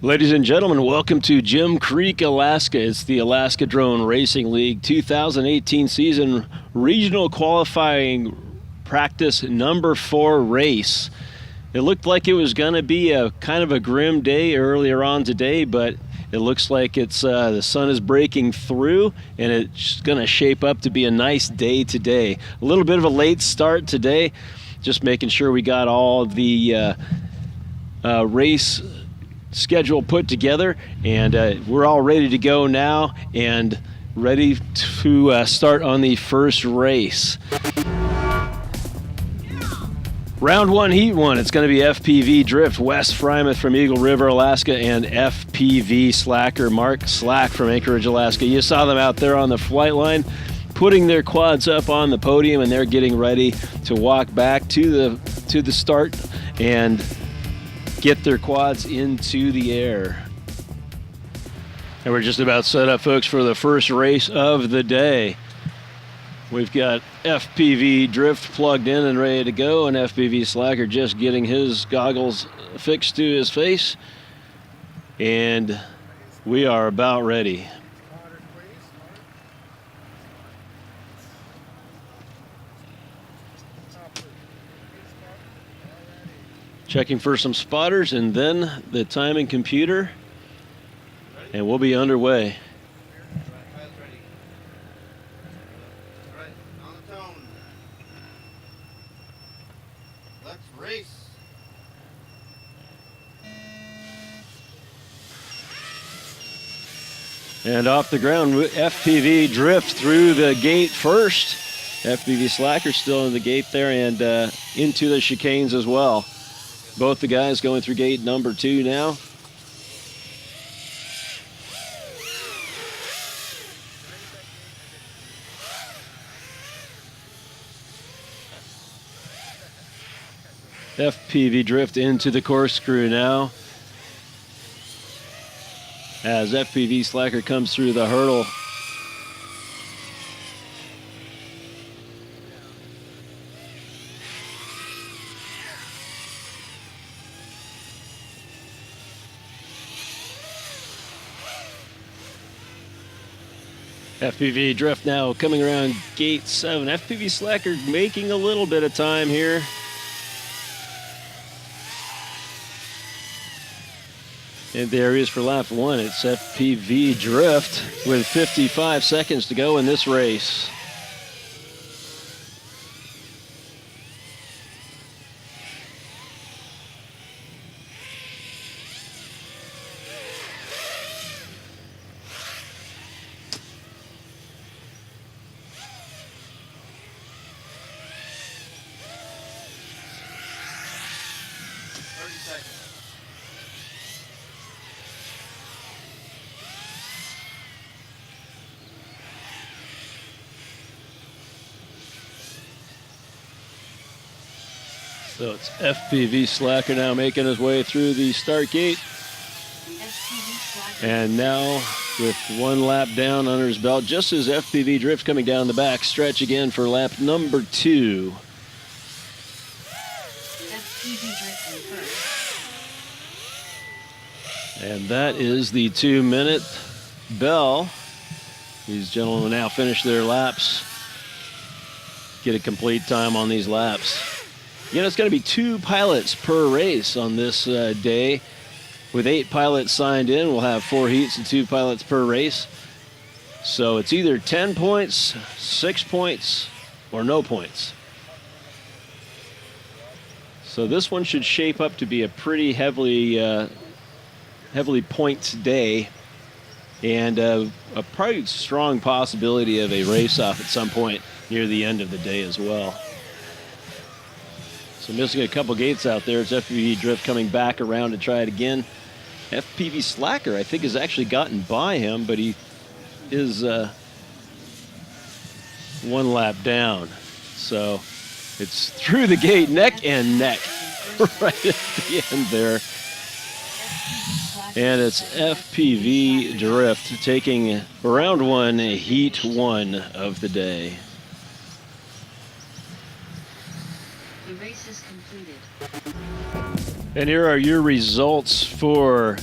Ladies and gentlemen, welcome to Jim Creek, Alaska. It's the Alaska Drone Racing League 2018 season regional qualifying practice number 4 race. It looked like it was going to be a kind of a grim day earlier on today, but it looks like it's the sun is breaking through, and it's going to shape up to be a nice day today. A little bit of a late start today, just making sure we got all the race schedule put together, and we're all ready to go now and ready to start on the first race. Round 1, Heat 1. It's going to be FPV Drift, Wes Frymouth from Eagle River, Alaska, and FPV Slacker, Mark Slack from Anchorage, Alaska. You saw them out there on the flight line putting their quads up on the podium, and they're getting ready to walk back to the start and get their quads into the air. And we're just about set up, folks, for the first race of the day. We've got FPV Drift plugged in and ready to go, and FPV Slacker just getting his goggles fixed to his face. And we are about ready. Checking for some spotters and then the timing computer, and we'll be underway. On the tone. Let's race. And off the ground, FPV Drift through the gate first. FPV Slacker still in the gate there, and into the chicanes as well. Both the guys going through gate number 2 now. FPV Drift into the corkscrew now, as FPV Slacker comes through the hurdle. FPV Drift now coming around gate 7. FPV Slacker making a little bit of time here. And there he is for lap 1. It's FPV Drift with 55 seconds to go in this race. So it's FPV Slacker now making his way through the start gate. And now with 1 lap down under his belt, just as FPV Drift coming down the back stretch again for lap number 2. And that is the 2-minute bell. These gentlemen now finish their laps. Get a complete time on these laps. You know, it's going to be 2 pilots per race on this day. With 8 pilots signed in, we'll have 4 heats and 2 pilots per race. So it's either 10 points, 6 points, or no points. So this one should shape up to be a pretty heavily points day, and a probably strong possibility of a race-off at some point near the end of the day as well. So missing a couple gates out there. It's FPV Drift coming back around to try it again. FPV Slacker, I think, has actually gotten by him, but he is 1 lap down. So it's through the gate, neck and neck, right at the end there. And it's FPV Drift taking round 1, heat 1 of the day. The race is completed. And here are your results for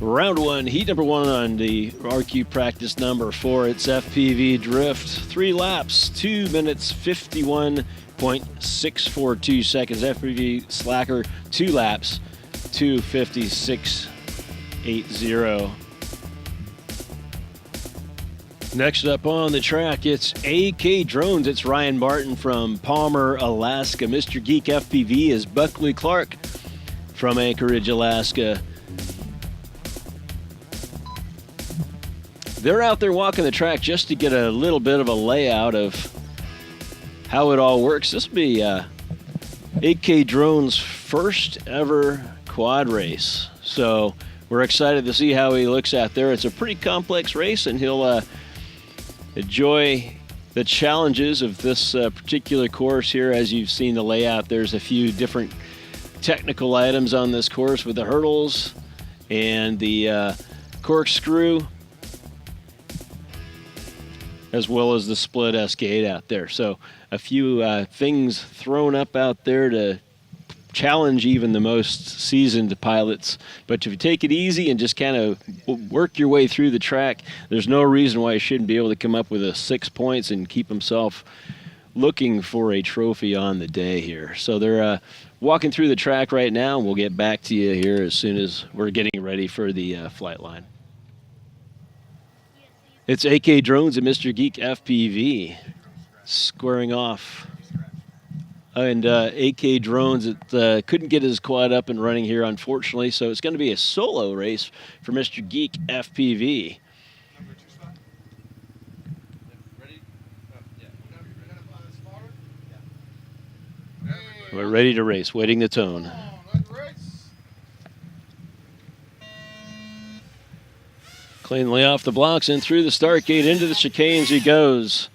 Round one, heat number one on the RQ practice number 4. It's FPV Drift. 3 laps, 2 minutes, 51.642 seconds. FPV Slacker, 2 laps, 2:56.80. Next up on the track, it's AK Drones. It's Ryan Martin from Palmer, Alaska. Mr. Geek FPV is Buckley Clark from Anchorage, Alaska. They're out there walking the track just to get a little bit of a layout of how it all works. This will be AK Drone's first ever quad race. So we're excited to see how he looks out there. It's a pretty complex race, and he'll enjoy the challenges of this particular course here. As you've seen the layout, there's a few different technical items on this course with the hurdles and the corkscrew, as well as the split S gate out there. So a few things thrown up out there to challenge even the most seasoned pilots. But if you take it easy and just kind of work your way through the track, there's no reason why you shouldn't be able to come up with a 6 points and keep himself looking for a trophy on the day here. So they're walking through the track right now, and we'll get back to you here as soon as we're getting ready for the flight line. It's AK Drones and Mr. Geek FPV squaring off. And AK Drones couldn't get his quad up and running here, unfortunately, so it's going to be a solo race for Mr. Geek FPV. We're ready to race, waiting the tone. Cleanly off the blocks and through the start gate into the chicanes he goes.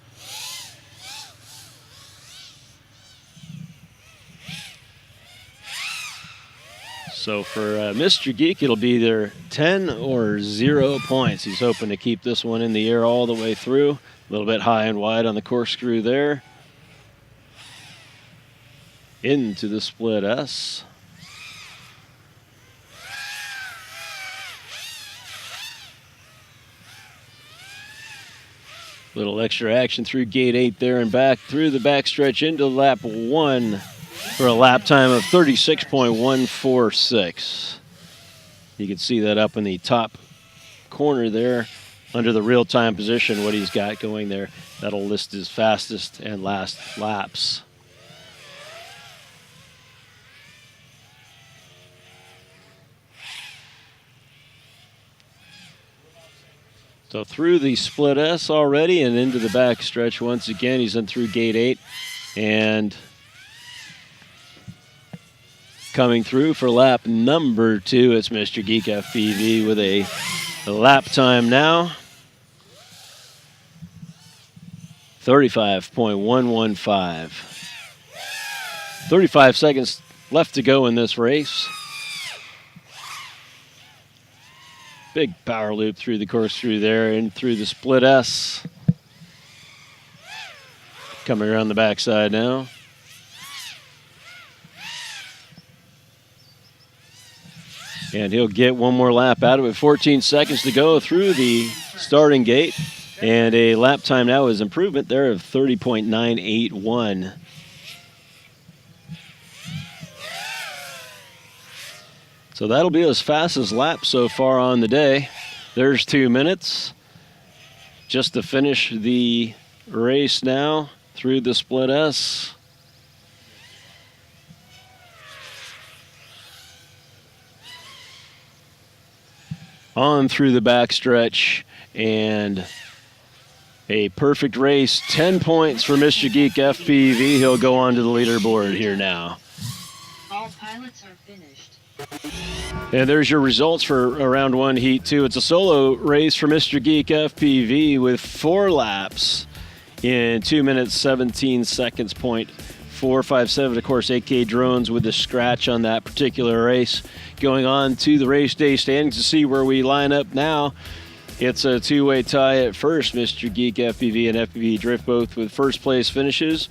So for Mr. Geek, it'll be either 10 or 0 points. He's hoping to keep this one in the air all the way through. A little bit high and wide on the corkscrew there. Into the split S. Little extra action through gate 8 there and back through the backstretch into lap 1 for a lap time of 36.146. You can see that up in the top corner there under the real-time position, what he's got going there. That'll list his fastest and last laps. So through the split S already and into the back stretch once again. He's in through gate 8 and coming through for lap number 2. It's Mr. Geek FPV with a lap time now. 35.115. 35 seconds left to go in this race. Big power loop through the corkscrew there and through the split S. Coming around the backside now. And he'll get one more lap out of it. 14 seconds to go through the starting gate. And a lap time now is improvement there of 30.981. So that'll be his fastest lap so far on the day. There's 2 minutes just to finish the race now through the split S. On through the backstretch and a perfect race. 10 points for Mr. Geek FPV. He'll go on to the leaderboard here now. All pilots are finished. And there's your results for round 1, heat 2. It's a solo race for Mr. Geek FPV with 4 laps in 2 minutes, 17 seconds, .457. Of course, AK Drones with the scratch on that particular race. Going on to the race day standings to see where we line up now. It's a two-way tie at first. Mr. Geek FPV and FPV Drift both with first place finishes.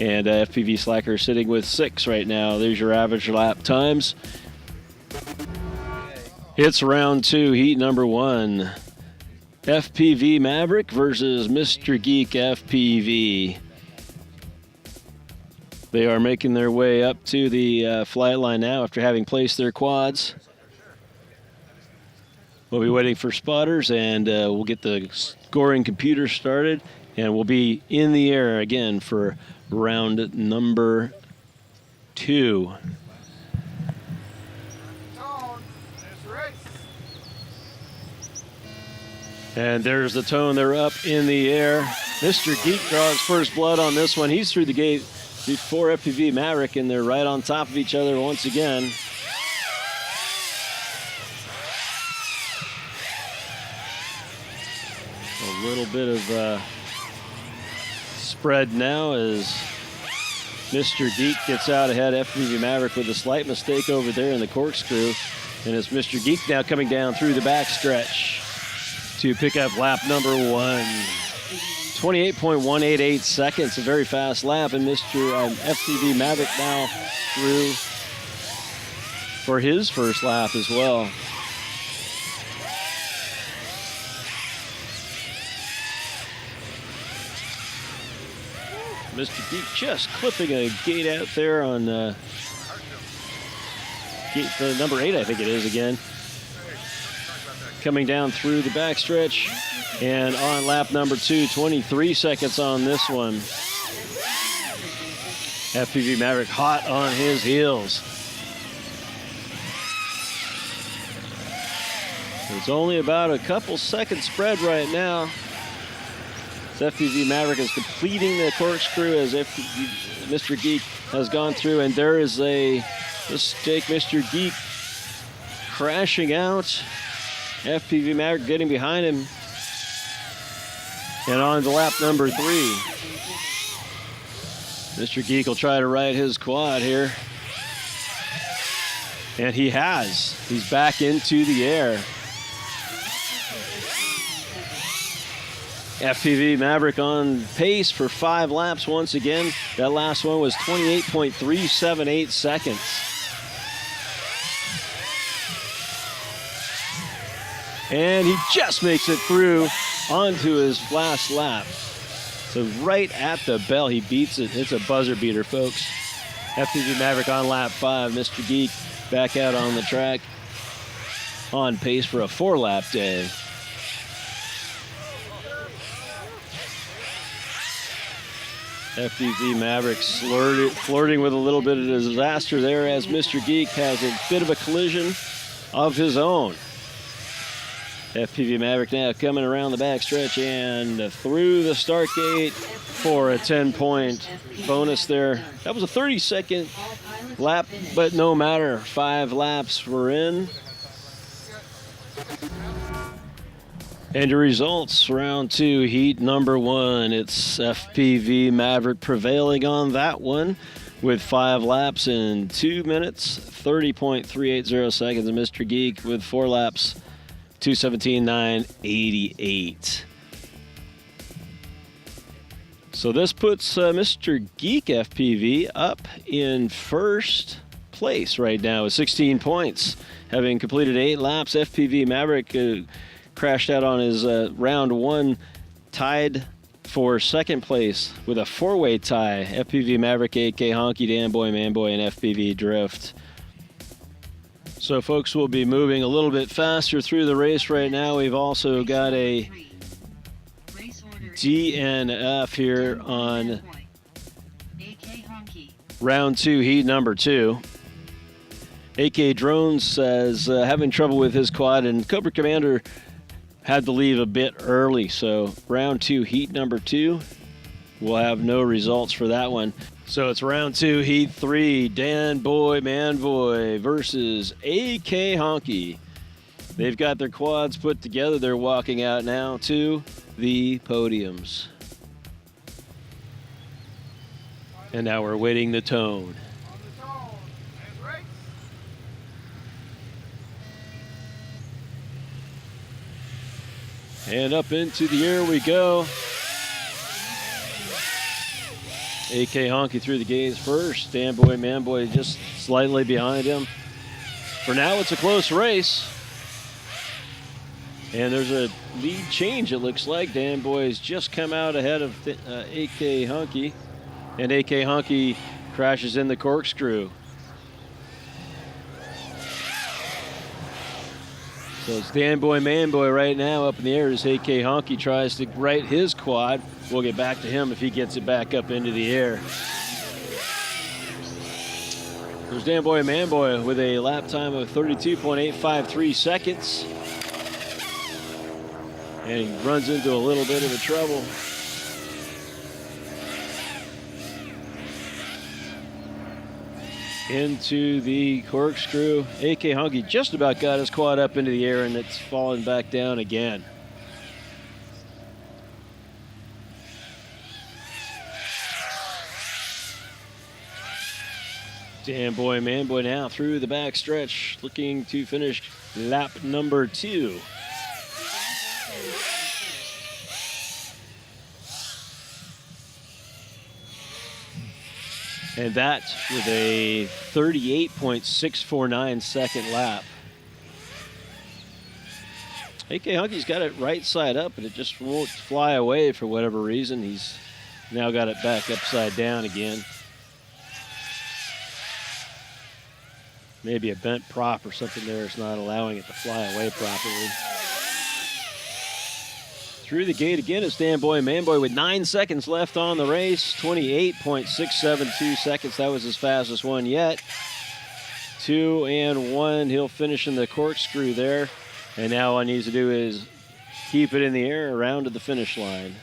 And FPV Slacker sitting with 6 right now. There's your average lap times. It's round 2, heat number 1. FPV Maverick versus Mr. Geek FPV. They are making their way up to the flight line now after having placed their quads. We'll be waiting for spotters, and we'll get the scoring computer started, and we'll be in the air again for round number 2. And there's the tone. They're up in the air. Mr. Geek draws first blood on this one. He's through the gate before FPV Maverick, and they're right on top of each other once again. A little bit of spread now as Mr. Geek gets out ahead. FPV Maverick with a slight mistake over there in the corkscrew. And it's Mr. Geek now coming down through the backstretch to pick up lap number 1. 28.188 seconds, a very fast lap, and Mr. FPV Maverick now through for his first lap as well. Mr. Geek just clipping a gate out there on gate number 8, I think it is again. Coming down through the backstretch, and on lap number 2, 23 seconds on this one. FPV Maverick hot on his heels. It's only about a couple seconds spread right now. FPV Maverick is completing the corkscrew as Mr. Geek has gone through, and there is a mistake. Mr. Geek crashing out. FPV Maverick getting behind him. And on to lap number 3. Mr. Geek will try to ride his quad here. And he has. He's back into the air. FPV Maverick on pace for 5 laps once again. That last one was 28.378 seconds. And he just makes it through onto his last lap. So right at the bell, he beats it. It's a buzzer beater, folks. FPV Maverick on lap 5. Mr. Geek back out on the track on pace for a 4-lap day. FPV Maverick flirting with a little bit of disaster there as Mr. Geek has a bit of a collision of his own. FPV Maverick now coming around the backstretch and through the start gate for a 10-point bonus there. That was a 30-second lap, but no matter. 5 laps were in. And your results, round 2, heat number 1. It's FPV Maverick prevailing on that one with 5 laps in 2 minutes, 30.380 seconds. And Mr. Geek with 4 laps, 2:17.988. So this puts Mr. Geek FPV up in first place right now with 16 points. Having completed 8 laps, FPV Maverick crashed out on his round 1, tied for second place with a 4-way tie. FPV Maverick, AK Honky, Dan Boy, Man Boy, and FPV Drift. So folks, we'll be moving a little bit faster through the race right now. We've also got a DNF here on round 2, heat number 2. AK Drones says having trouble with his quad, and Cobra Commander had to leave a bit early. So round 2, heat number 2, we'll have no results for that one. So it's round 2, heat 3, Dan Boy, Man Boy versus AK Honky. They've got their quads put together. They're walking out now to the podiums. And now we're waiting the tone. And up into the air we go. AK Honky through the gates first. Dan Boy, Man Boy just slightly behind him. For now, it's a close race. And there's a lead change, it looks like. Dan Boy's just come out ahead of AK Hunky. And AK Hunky crashes in the corkscrew. So it's Dan Boy, Man Boy right now up in the air as AK Hunky tries to right his quad. We'll get back to him if he gets it back up into the air. There's Dan Boy, Man Boy with a lap time of 32.853 seconds. And he runs into a little bit of a trouble. Into the corkscrew. AK Hunky just about got his quad up into the air, and it's fallen back down again. Dan Boy, Man Boy now through the back stretch, looking to finish lap number 2. And that with a 38.649 second lap. AK Hunky's got it right side up, and it just won't fly away for whatever reason. He's now got it back upside down again. Maybe a bent prop or something there is not allowing it to fly away properly. Through the gate again is Dan Boy, Man Boy with 9 seconds left on the race. 28.672 seconds. That was his fastest one yet. 2 and 1. He'll finish in the corkscrew there. And now all he needs to do is keep it in the air around to the finish line.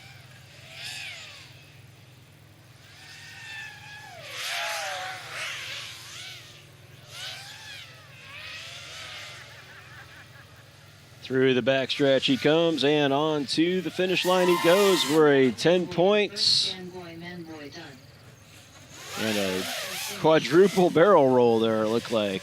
Through the backstretch he comes, and on to the finish line he goes for a 10 points. And a quadruple barrel roll there, it looked like.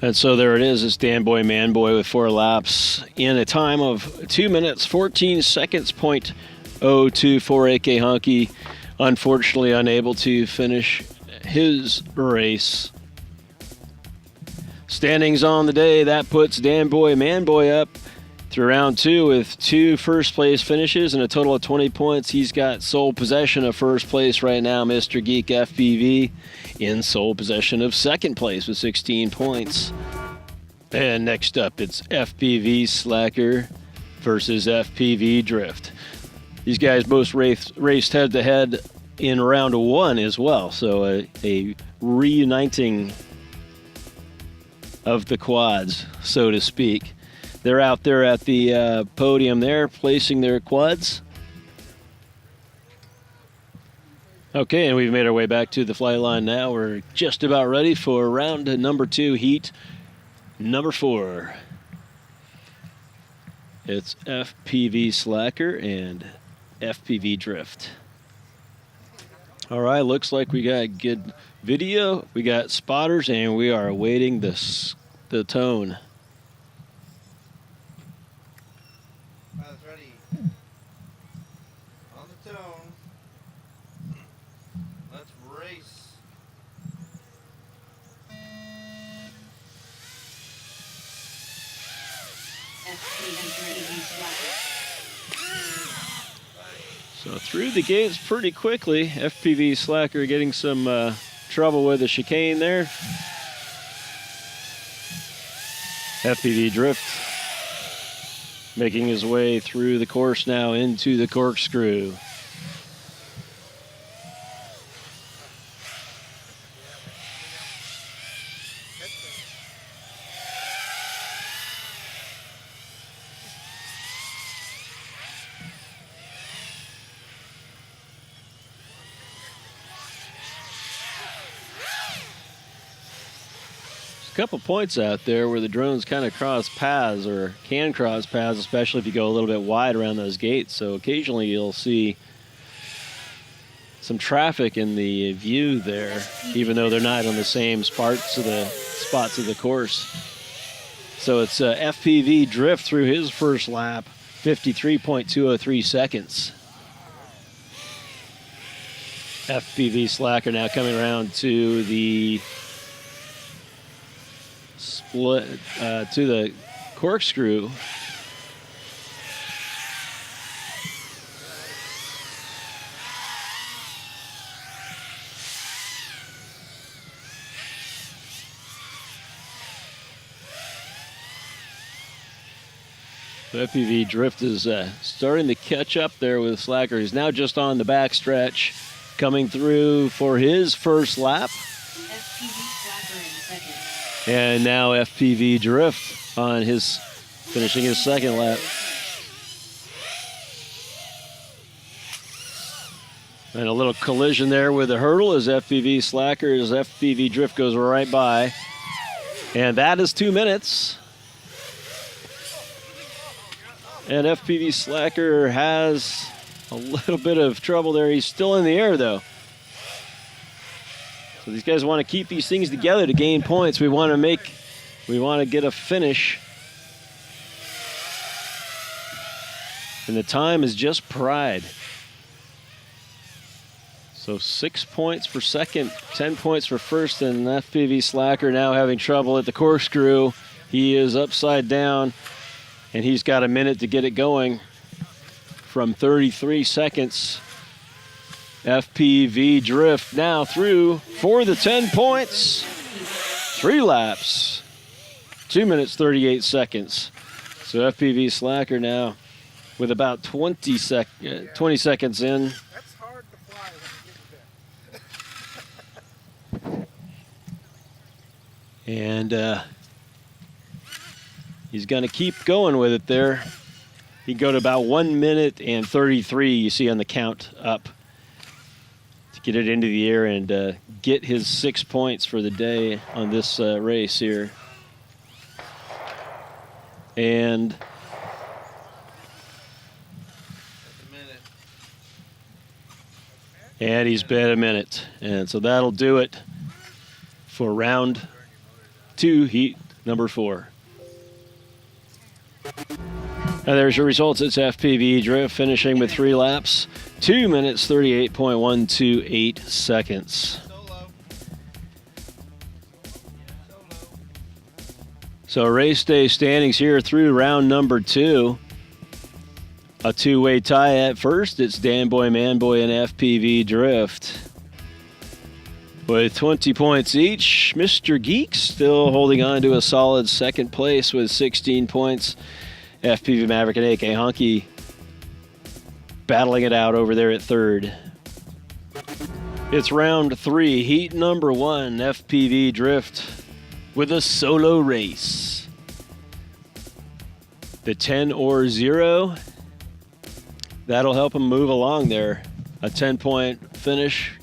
And so there it is. It's Dan Boy, Man Boy with 4 laps in a time of 2 minutes, 14 seconds, .024 AK Hunky. Unfortunately unable to finish his race. Standings on the day, that puts Dan Boy, Man Boy up through round 2 with 2 first place finishes and a total of 20 points. He's got sole possession of first place right now. Mr. Geek FPV in sole possession of second place with 16 points. And next up, it's FPV Slacker versus FPV Drift. These guys both raced head-to-head in round 1 as well, so a reuniting of the quads, so to speak. They're out there at the podium there, placing their quads. Okay, and we've made our way back to the flight line now. We're just about ready for round number 2, heat number 4. It's FPV Slacker and FPV Drift. All right, looks like we got good video, we got spotters, and we are awaiting the tone. Pilots ready. On the tone. Let's race. So through the gates pretty quickly. FPV Slacker getting some trouble with the chicane there. FPV Drift making his way through the course now into the corkscrew. Couple points out there where the drones kind of cross paths, or can cross paths, especially if you go a little bit wide around those gates. So occasionally you'll see some traffic in the view there, even though they're not on the same spots of the course. So it's FPV Drift through his first lap, 53.203 seconds. FPV Slacker now coming around to the to the corkscrew. FPV Drift is starting to catch up there with Slacker. He's now just on the backstretch, coming through for his first lap. FPV Slacker in second. And now FPV Drift on finishing his second lap. And a little collision there with the hurdle as FPV Slacker, as FPV Drift goes right by. And that is 2 minutes. And FPV Slacker has a little bit of trouble there. He's still in the air, though. So these guys want to keep these things together to gain points. We want to get a finish. And the time is just pride. So 6 points for second, 10 points for first, and FPV Slacker now having trouble at the corkscrew. He is upside down. And he's got a minute to get it going from 33 seconds. FPV Drift now through for the 10 points. 3 laps. 2 minutes, 38 seconds. So FPV Slacker now with about 20 seconds in. That's hard to fly when you get there. And he's going to keep going with it there. He go to about 1 minute and 33, you see on the count up, to get it into the air and get his 6 points for the day on this race here. And he's bet a minute. And so that'll do it for round 2, heat number 4. And there's your results. It's FPV Drift finishing with 3 laps, 2 minutes, 38.128 seconds. So race day standings here through round number 2. A 2-way tie at first. It's Danboy, Manboy, and FPV Drift. With 20 points each, Mr. Geek still holding on to a solid second place with 16 points. FPV Maverick and AK Honky battling it out over there at third. It's round 3, heat number 1, FPV Drift with a solo race. The 10 or 0, that'll help him move along there. A 10-point finish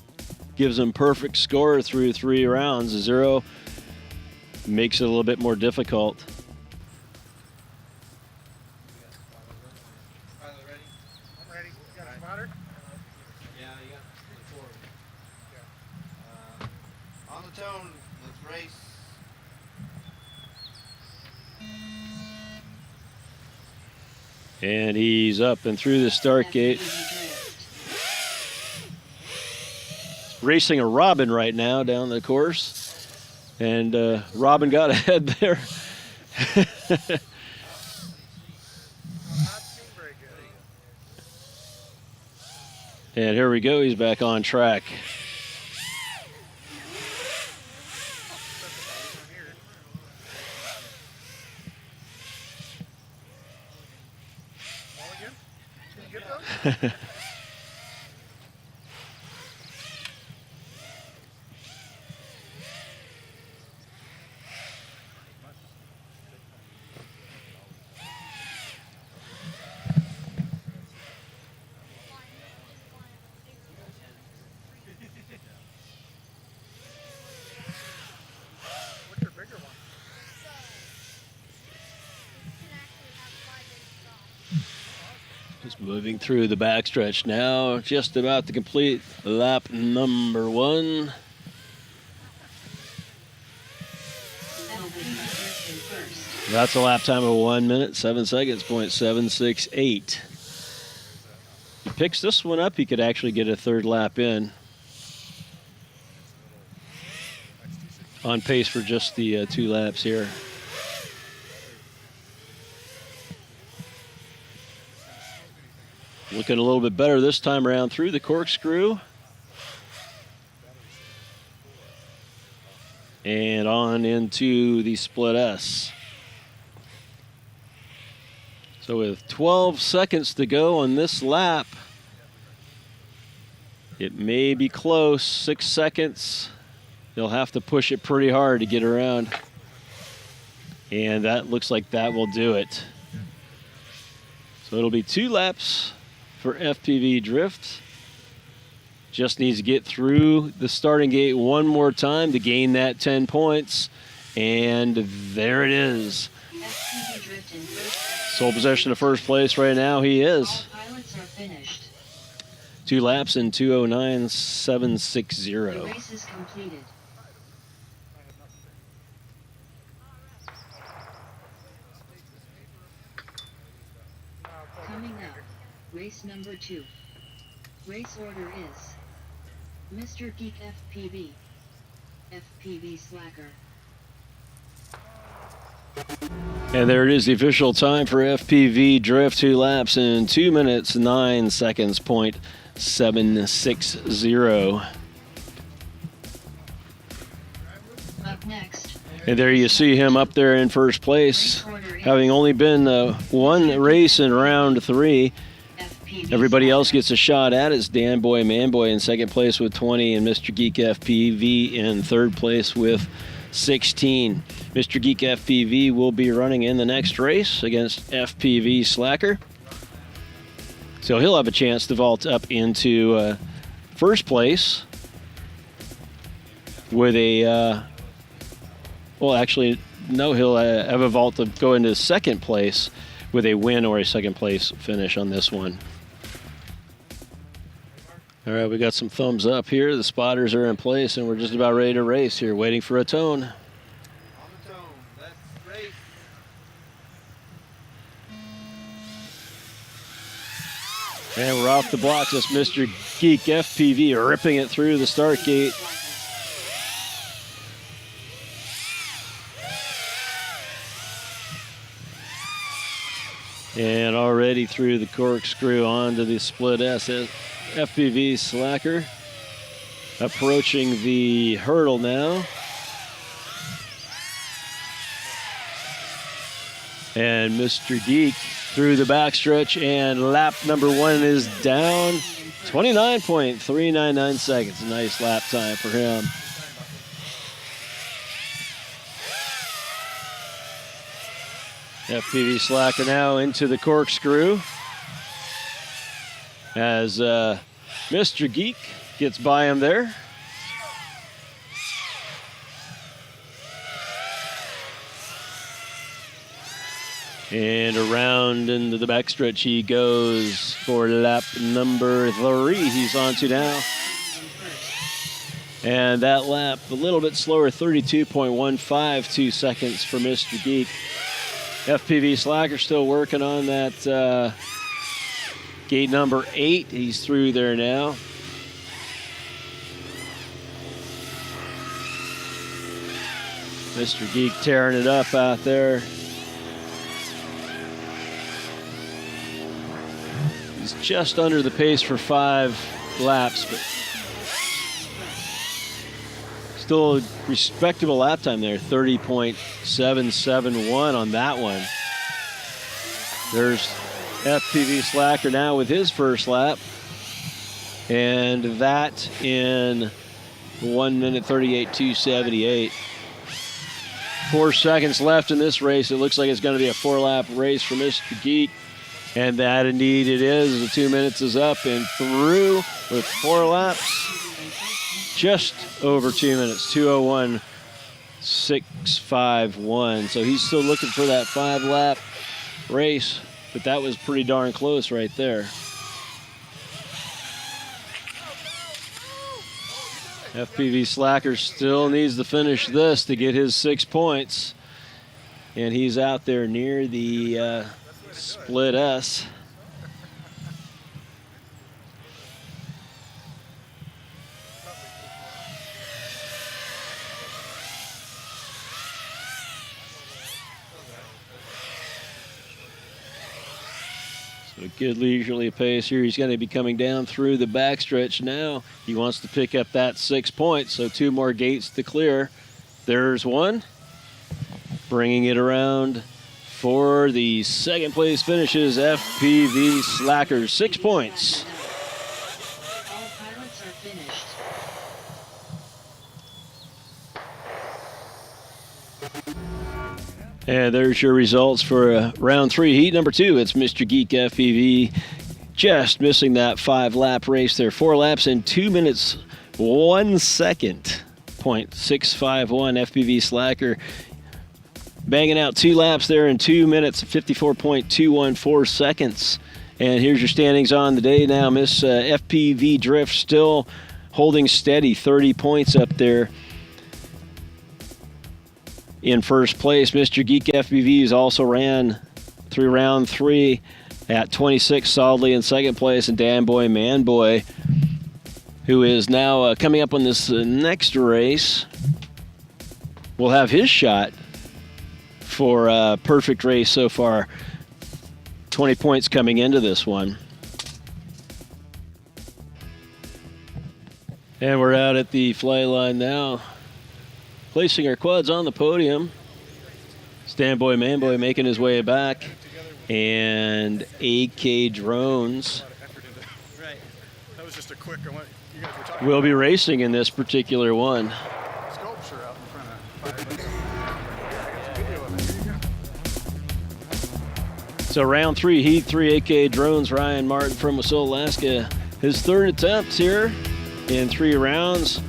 gives him perfect score through 3 rounds. A 0 makes it a little bit more difficult. I'm ready. You got a spotter? Yeah, you got the 4. On the tone, let's race. And he's up and through the start gate. Racing a Robin right now down the course. And Robin got ahead there. Not seem very good. And here we go, he's back on track. All again? Can you get those? What's your bigger one? Just moving through the backstretch now, just about to complete lap number 1. That's a lap time of 1 minute, 7 seconds, .768. If he picks this one up, he could actually get a third lap in. On pace for just the 2 laps here. Looking a little bit better this time around through the corkscrew. And on into the split S. So with 12 seconds to go on this lap, it may be close. 6 seconds. They'll have to push it pretty hard to get around. And that looks like that will do it. So it'll be 2 laps for FPV Drift. Just needs to get through the starting gate one more time to gain that 10 points. And there it is. FPV Drift in first. Sole possession of first place right now, he All is. pilots are finished. 2 laps in The 2:09.760. race is completed. Coming up, race number 2. Race order is Mr. Geek FPV, FPV Slacker. And there it is, the official time for FPV Drift. 2 laps in 2 minutes, 9 seconds, .760. Up next, And there you see him up there in first place, race order is having only been one race in round 3. FPV Everybody else Slacker. gets a shot at it. It's Dan Boy Manboy in second place with 20 and Mr. Geek FPV in third place with 16. Mr. Geek FPV will be running in the next race against FPV Slacker. So he'll have a chance to vault up into first place with a, well, actually, no, he'll have a vault to go into second place with a win or a second place finish on this one. All right, we got some thumbs up here. The spotters are in place, and we're just about ready to race here, waiting for a tone. On the tone. Let's race. And we're off the blocks. That's Mr. Geek FPV ripping it through the start gate. And already through the corkscrew onto the split S. FPV Slacker approaching the hurdle now. And Mr. Geek through the backstretch, and lap number 1 is down. 29.399 seconds. Nice lap time for him. FPV Slacker now into the corkscrew as Mr. Geek gets by him there. And around into the backstretch he goes for lap number 3. He's on to now. And that lap a little bit slower, 32.152 seconds for Mr. Geek. FPV Slacker still working on that gate number 8. He's through there now. Mr. Geek tearing it up out there. He's just under the pace for 5 laps, but still a respectable lap time there, 30.771 on that one. There's FPV Slacker now with his first lap, and that in 1 minute 38.278. 4 seconds left in this race. It looks like it's going to be a 4-lap race for Mr. Geek, and that indeed it is. The 2 minutes is up and through with 4 laps. Just over 2 minutes, 2:01.651. So he's still looking for that 5-lap race, but that was pretty darn close right there. FPV Slacker still needs to finish this to get his 6 points, and he's out there near the split S. A good leisurely pace here. He's going to be coming down through the backstretch now. He wants to pick up that 6 points, so 2 more gates to clear. There's one. Bringing it around for the second place finishes FPV Slackers. 6 points. All pilots are finished. And there's your results for round 3, heat number 2. It's Mr. Geek FPV just missing that 5-lap race there. 4 laps in 2 minutes, 1 second. 0.651 FPV Slacker banging out 2 laps there in 2 minutes, 54.214 seconds. And here's your standings on the day now. Miss FPV Drift still holding steady, 30 points up there. In first place, Mr. Geek FPVs also ran through round 3 at 26 solidly in second place, and Dan Boy Man Boy, who is now coming up on this next race, will have his shot for a perfect race so far. 20 points coming into this one. And we're out at the fly line now, placing our quads on the podium. Standboy Manboy making his way back, and AK Drones Right. That was just a quick. I want you guys were talking will be racing in this particular one. about sculpture out in front of fire. Video of it. Here you go. So round 3, heat 3, AK Drones, Ryan Martin from Wasilla, Alaska. His third attempt here in 3 rounds.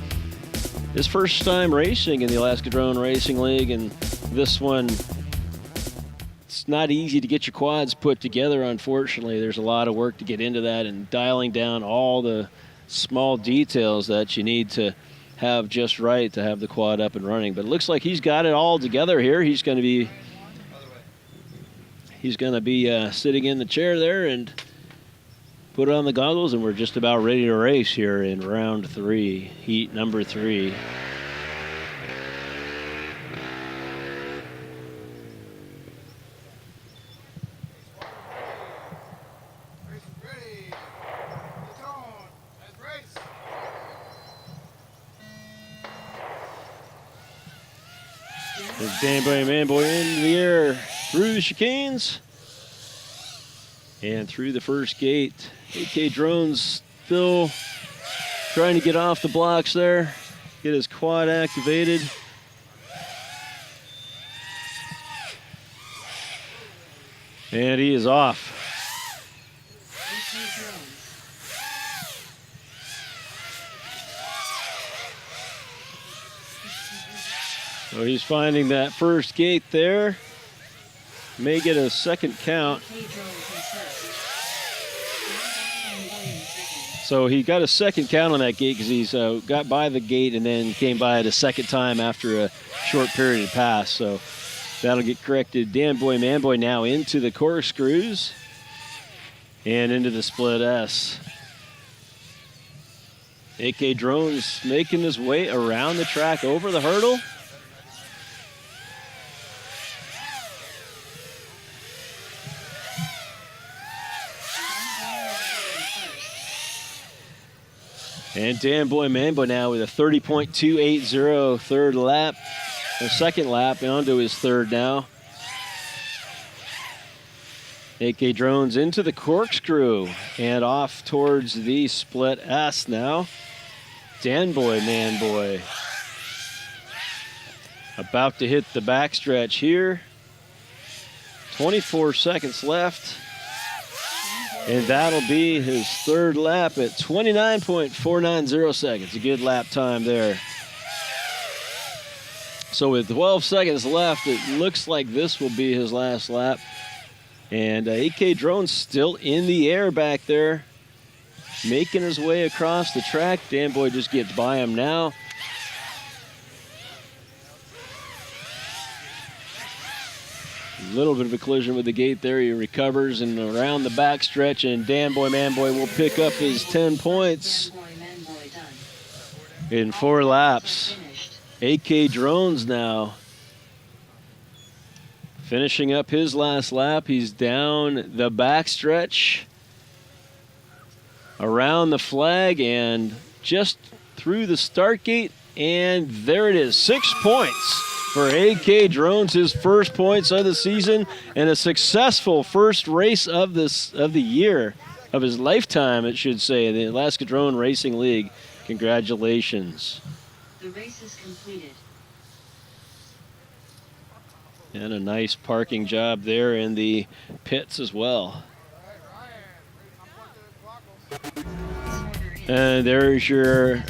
His first time racing in the Alaska Drone Racing League, and this one, it's not easy to get your quads put together, unfortunately. There's a lot of work to get into that and dialing down all the small details that you need to have just right to have the quad up and running. But it looks like he's got it all together here. He's going to be sitting in the chair there and put on the goggles, and we're just about ready to race here in round 3, heat number 3. Race is ready. It's on. Let's race. There's Dan Boy Man Boy into the air through the chicanes and through the first gate. AK Drones still trying to get off the blocks there, get his quad activated. And he is off. AK Drones. So he's finding that first gate there. May get a second count. AK Drones in first. And Boy in second. So he got a second count on that gate because he's got by the gate and then came by it a second time after a short period had passed. So that'll get corrected. Dan Boy Man Boy now into the corkscrews and into the split S. AK Drones making his way around the track over the hurdle. And Dan Boy Man Boy now with a 30.280 third lap, or second lap, and onto his third now. AK Drones into the corkscrew and off towards the split S now. Dan Boy Man Boy about to hit the backstretch here. 24 seconds left. And that'll be his third lap at 29.490 seconds. A good lap time there. So with 12 seconds left, it looks like this will be his last lap. And AK Drone's still in the air back there, making his way across the track. Dan Boy just gets by him now. A little bit of a collision with the gate there. He recovers and around the backstretch, and Dan Boy Man Boy will pick up his 10 points Dan Boy Man Boy done. in 4 laps. Finished. AK Drones now Finishing up his last lap, he's down the backstretch, around the flag, and just through the start gate, and there it is, 6 points for AK Drones, his first points of the season, and a successful first race of the year, of his lifetime, it should say, the Alaska Drone Racing League. Congratulations. The race is completed. And a nice parking job there in the pits as well. And there's your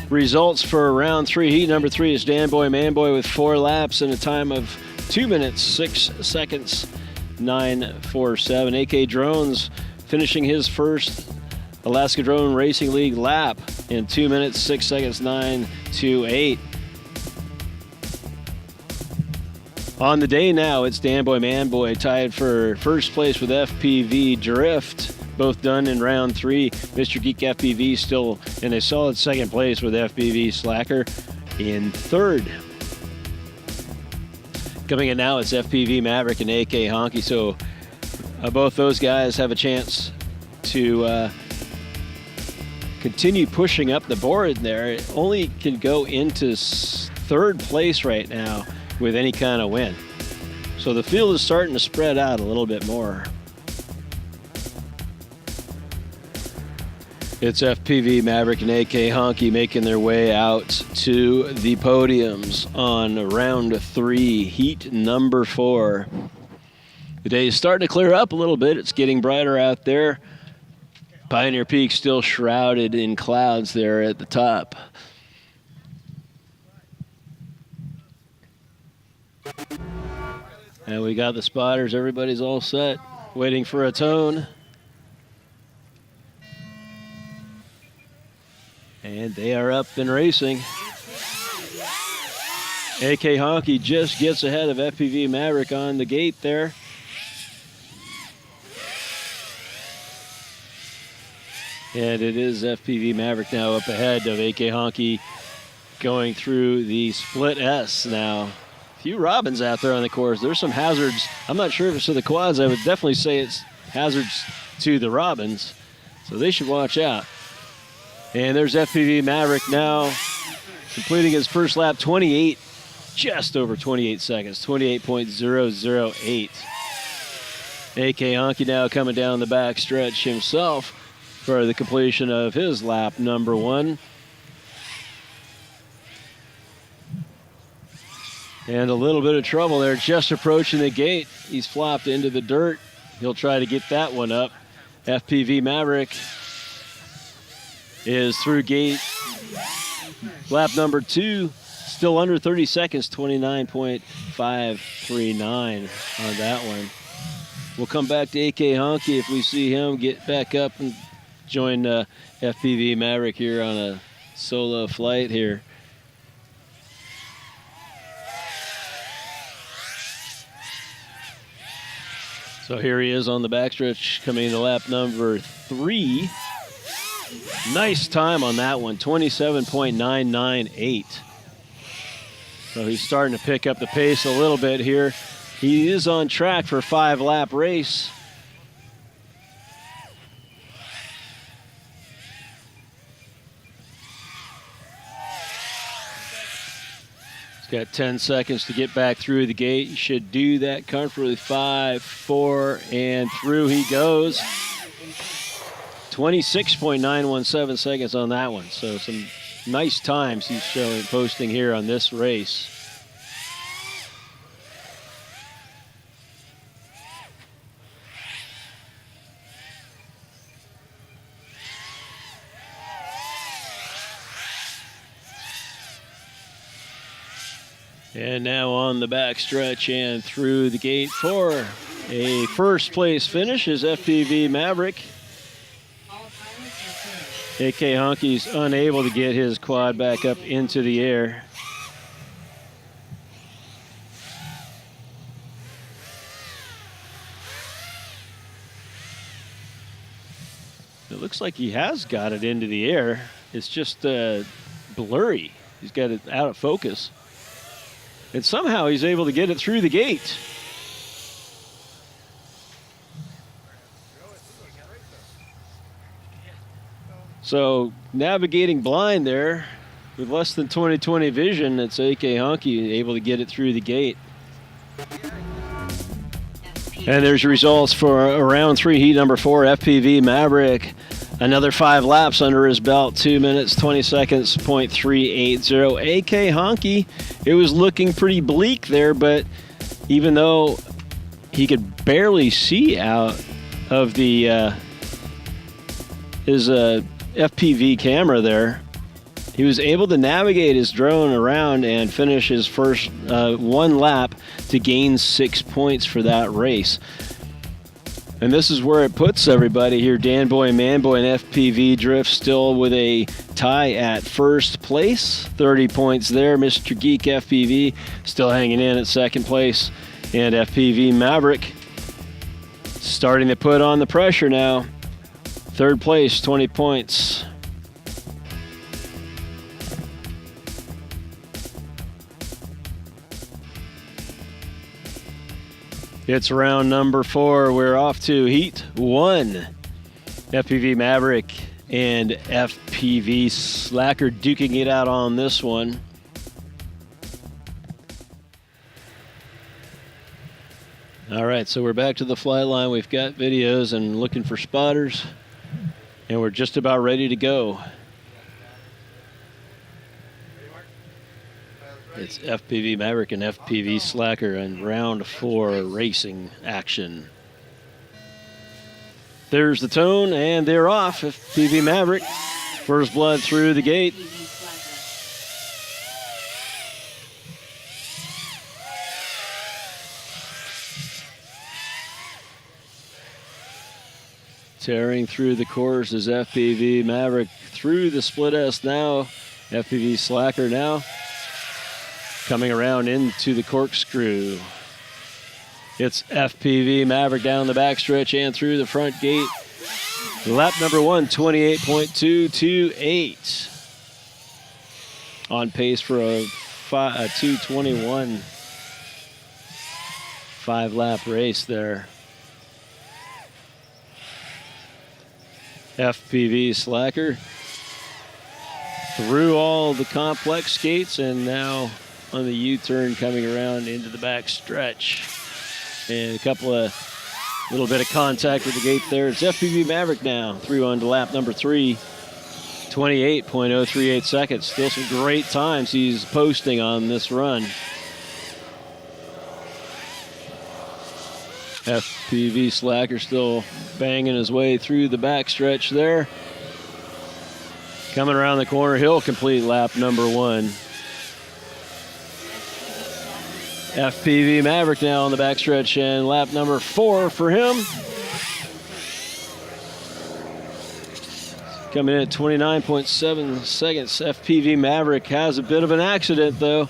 results for round 3. Heat number 3 is Dan Boy Manboy with 4 laps and a time of 2 minutes, 6 seconds, 9:47. AK Drones finishing his first Alaska Drone Racing League lap in 2 minutes, 6 seconds, 9:28. On the day now, it's Dan Boy Manboy tied for first place with FPV Drift, both done in round 3. Mr. Geek FPV still in a solid second place with FPV Slacker in third. Coming in now, it's FPV Maverick and AK Honky, so both those guys have a chance to continue pushing up the board there. It only can go into third place right now with any kind of win. So the field is starting to spread out a little bit more. It's FPV Maverick and AK Honky making their way out to the podiums on round 3, heat number 4. The day is starting to clear up a little bit. It's getting brighter out there. Pioneer Peak still shrouded in clouds there at the top. And we got the spotters. Everybody's all set, waiting for a tone. And they are up and racing. AK Honky just gets ahead of FPV Maverick on the gate there. And it is FPV Maverick now up ahead of AK Honky going through the split S now. Few robins out there on the course. There's some hazards. I'm not sure if it's to the quads. I would definitely say it's hazards to the robins. So they should watch out. And there's FPV Maverick now completing his first lap, 28, just over 28 seconds, 28.008. AK Honky now coming down the back stretch himself for the completion of his lap number 1. And a little bit of trouble there, just approaching the gate. He's flopped into the dirt. He'll try to get that one up. FPV Maverick is through gate. Lap number 2, still under 30 seconds, 29.539 on that one. We'll come back to AK Honky if we see him get back up and join FPV Maverick here on a solo flight here. So here he is on the backstretch coming into lap number 3. Nice time on that one, 27.998. So he's starting to pick up the pace a little bit here. He is on track for a 5-lap race. He's got 10 seconds to get back through the gate. He should do that comfortably. 5, 4, and through he goes. 26.917 seconds on that one. So some nice times he's posting here on this race. And now on the backstretch and through the gate for a first place finish is FPV Maverick. All pilots are finished. AK Honky's unable to get his quad back up into the air. It looks like he has got it into the air. It's just blurry. He's got it out of focus. And somehow he's able to get it through the gate. So navigating blind there with less than 20/20 vision, it's AK Honky able to get it through the gate. And there's your results for round 3, heat number 4, FPV Maverick. Another 5 laps under his belt, 2 minutes, 20 seconds, .380. AK Honky, it was looking pretty bleak there, but even though he could barely see out of the his FPV camera there, he was able to navigate his drone around and finish his first 1 lap to gain 6 points for that race. And this is where it puts everybody here. Danboy, Manboy, and FPV Drift still with a tie at first place. 30 points there. Mr. Geek FPV still hanging in at second place. And FPV Maverick starting to put on the pressure now. Third place, 20 points. It's round number 4. We're off to heat 1. FPV Maverick and FPV Slacker duking it out on this one. All right, so we're back to the flight line. We've got videos and looking for spotters, and we're just about ready to go. It's FPV Maverick and FPV Slacker in round 4 racing action. There's the tone, and they're off. FPV Maverick, first blood through the gate. Tearing through the course is FPV Maverick through the split S now. FPV Slacker now coming around into the corkscrew. It's FPV Maverick down the backstretch and through the front gate. Lap number 1, 28.228. On pace for a 2:21 5-lap race there. FPV Slacker through all the complex gates and now on the U-turn coming around into the back stretch. And a little bit of contact with the gate there. It's FPV Maverick now through onto lap number 3. 28.038 seconds. Still some great times he's posting on this run. FPV Slacker still banging his way through the back stretch there. Coming around the corner, he'll complete lap number 1. FPV Maverick now on the backstretch and lap number 4 for him. Coming in at 29.7 seconds. FPV Maverick has a bit of an accident though.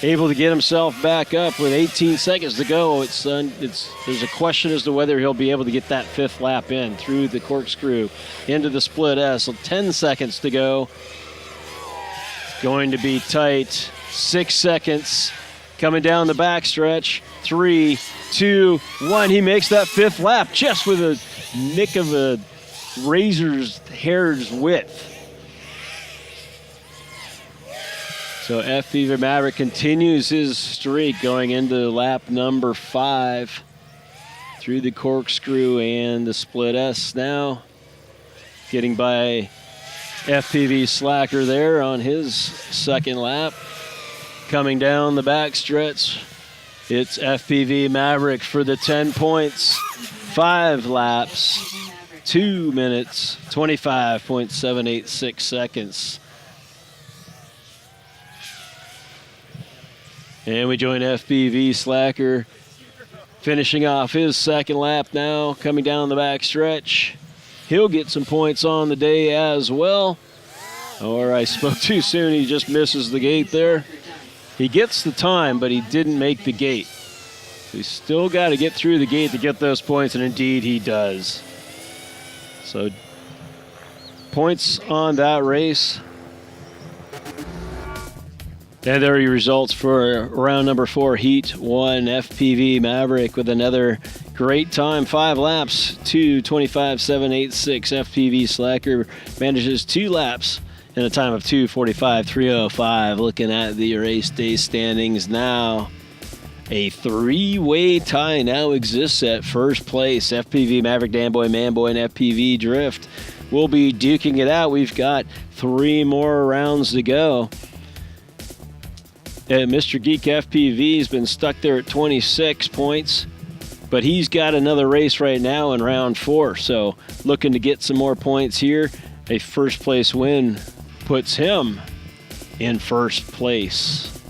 Able to get himself back up with 18 seconds to go. There's a question as to whether he'll be able to get that 5th lap in through the corkscrew into the split S. So 10 seconds to go. It's going to be tight. 6 seconds. Coming down the backstretch, 3, 2, 1. He makes that 5th lap just with a nick of a razor's hair's width. So FPV Maverick continues his streak going into lap number 5 through the corkscrew and the split S now. Getting by FPV Slacker there on his 2nd lap. Coming down the backstretch, it's FPV Maverick for the 10 points. 5 laps, 2 minutes, 25.786 seconds. And we join FPV Slacker finishing off his 2nd lap now, coming down the backstretch. He'll get some points on the day as well. Or I spoke too soon, he just misses the gate there. He gets the time, but he didn't make the gate. He's still got to get through the gate to get those points, and indeed he does. So points on that race. And there are your results for round number 4, Heat 1. FPV Maverick with another great time, 5 laps, 2:25.786. FPV Slacker manages 2 laps in a time of 2:45.305. Looking at the race day standings now, a 3-way tie now exists at first place. FPV Maverick, Danboy, Manboy, and FPV Drift will be duking it out. We've got 3 more rounds to go. Mr. Geek FPV has been stuck there at 26 points, but he's got another race right now in round 4, so looking to get some more points here. A first place win puts him in first place.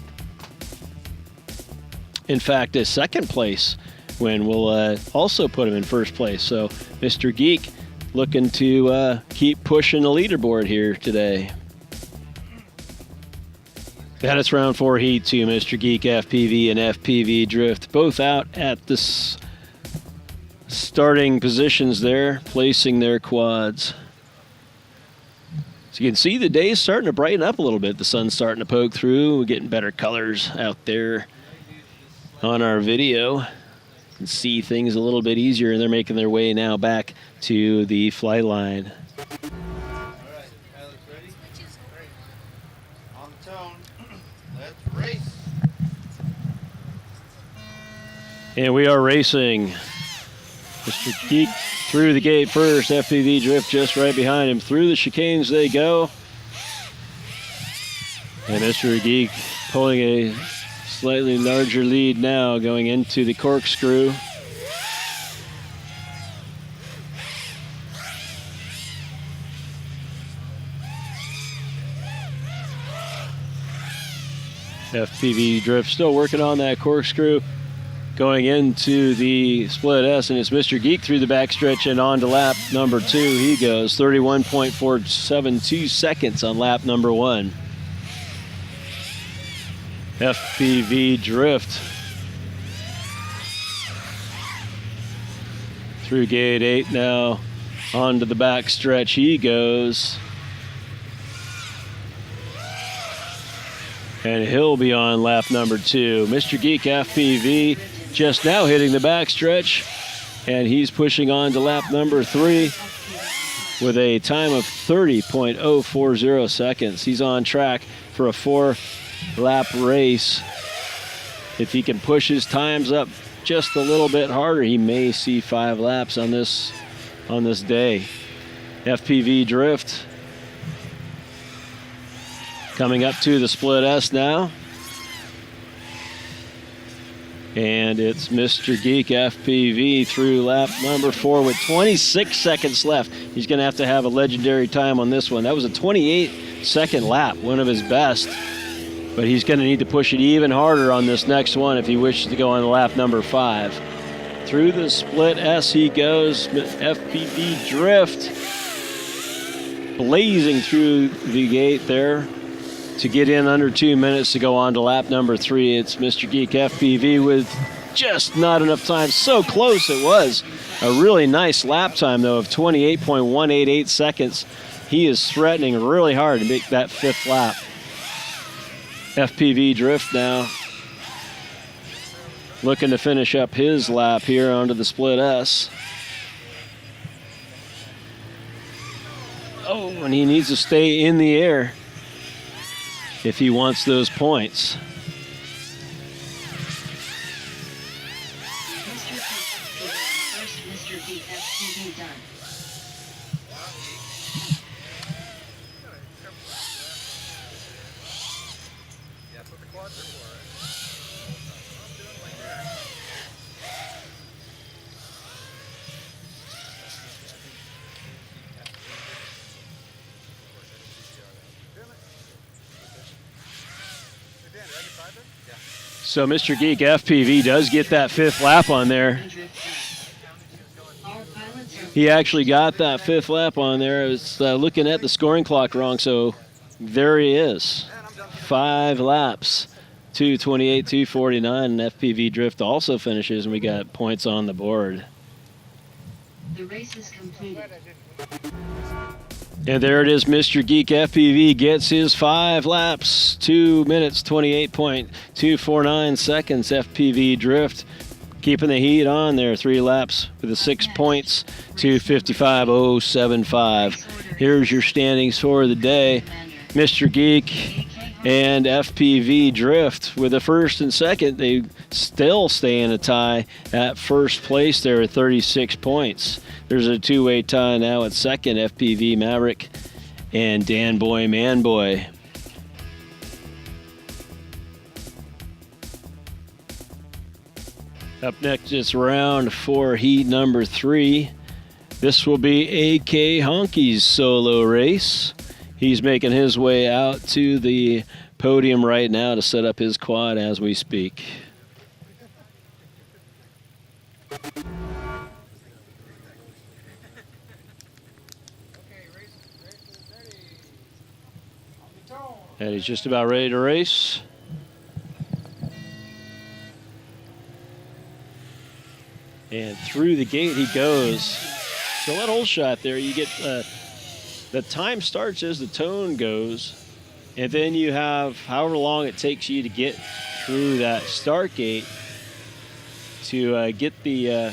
In fact, a second place win will also put him in first place. So Mr. Geek looking to keep pushing the leaderboard here today. That is round 4, Heat 2. Mr. Geek FPV and FPV Drift both out at the starting positions there, placing their quads. So you can see the day's starting to brighten up a little bit. The sun's starting to poke through. We're getting better colors out there on our video. You can see things a little bit easier, and they're making their way now back to the flight line. On the tone. Let's race. And we are racing. Mr. Geek through the gate first. FPV Drift just right behind him. Through the chicanes they go. And Mr. Geek pulling a slightly larger lead now going into the corkscrew. FPV Drift still working on that corkscrew. Going into the split S, and it's Mr. Geek through the backstretch and on to lap number 2. He goes 31.472 seconds on lap number 1. FPV Drift through gate 8 now onto the backstretch. He goes. And he'll be on lap number 2. Mr. Geek FPV just now hitting the backstretch, and he's pushing on to lap number 3 with a time of 30.040 seconds. He's on track for a 4-lap race. If he can push his times up just a little bit harder, he may see 5 laps on this day. FPV Drift coming up to the split S now. And it's Mr. Geek FPV through lap number 4 with 26 seconds left. He's going to have a legendary time on this one. That was a 28-second lap, one of his best. But he's going to need to push it even harder on this next one if he wishes to go on lap number 5. Through the split S he goes. FPV Drift blazing through the gate there to get in under 2 minutes to go on to lap number 3. It's Mr. Geek FPV with just not enough time. So close it was. A really nice lap time, though, of 28.188 seconds. He is threatening really hard to make that 5th lap. FPV Drift now looking to finish up his lap here onto the split S. Oh, and he needs to stay in the air if he wants those points. Mr. Geek FPV done. Yeah, that's what the quads are for, right? So Mr. Geek FPV does get that 5th lap on there. Our pilots are He actually got that 5th lap on there. I was looking at the scoring clock wrong, so there he is. 5 laps, 2:28, 2:49, and FPV Drift also finishes, and we got points on the board. the race is completed. And there it is, Mr. Geek FPV gets his 5 laps, 2 minutes, 28.249 seconds. FPV Drift keeping the heat on there, 3 laps with the 6 points, 255.075. Here's your standings for the day. Mr. Geek and FPV Drift with the first and second. They still stay in a tie at first place there at 36 points. There's a two-way tie now at second, FPV Maverick and Dan Boy Man Boy. Up next, it's round 4, heat number 3. This will be AK Honky's solo race. He's making his way out to the podium right now to set up his quad as we speak. And he's just about ready to race. And through the gate he goes. So that whole shot there, you get the time starts as the tone goes, and then you have however long it takes you to get through that start gate to get the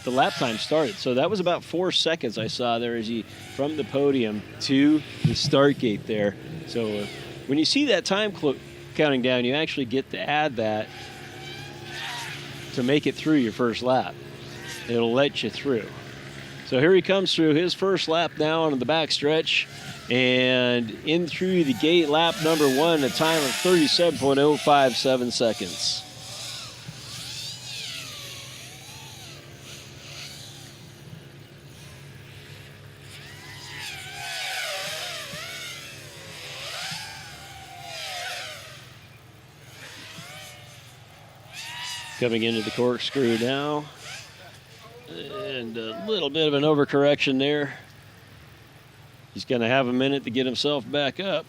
lap time started. So that was about 4 seconds I saw there as he from the podium to the start gate there. So when you see that time counting down, you actually get to add that to make it through your first lap. It'll let you through. So here he comes through his first lap now on the back stretch, and in through the gate, lap number 1, a time of 37.057 seconds. Coming into the corkscrew now. And a little bit of an overcorrection there. He's going to have a minute to get himself back up.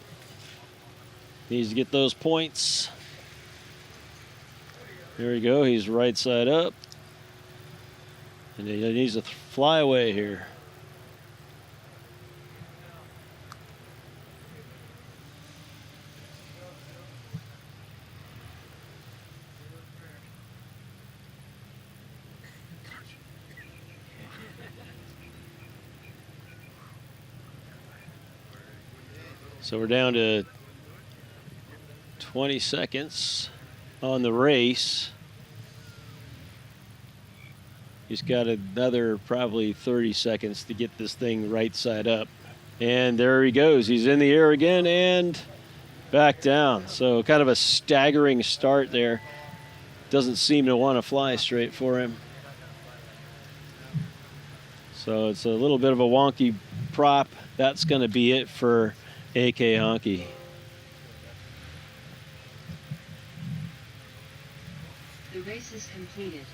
Needs to get those points. There we go. He's right side up. And he needs to fly away here. So we're down to 20 seconds on the race. He's got another probably 30 seconds to get this thing right side up. And there he goes. He's in the air again and back down. So kind of a staggering start there. Doesn't seem to want to fly straight for him. So it's a little bit of a wonky prop. That's going to be it for AK Honky. The race is completed.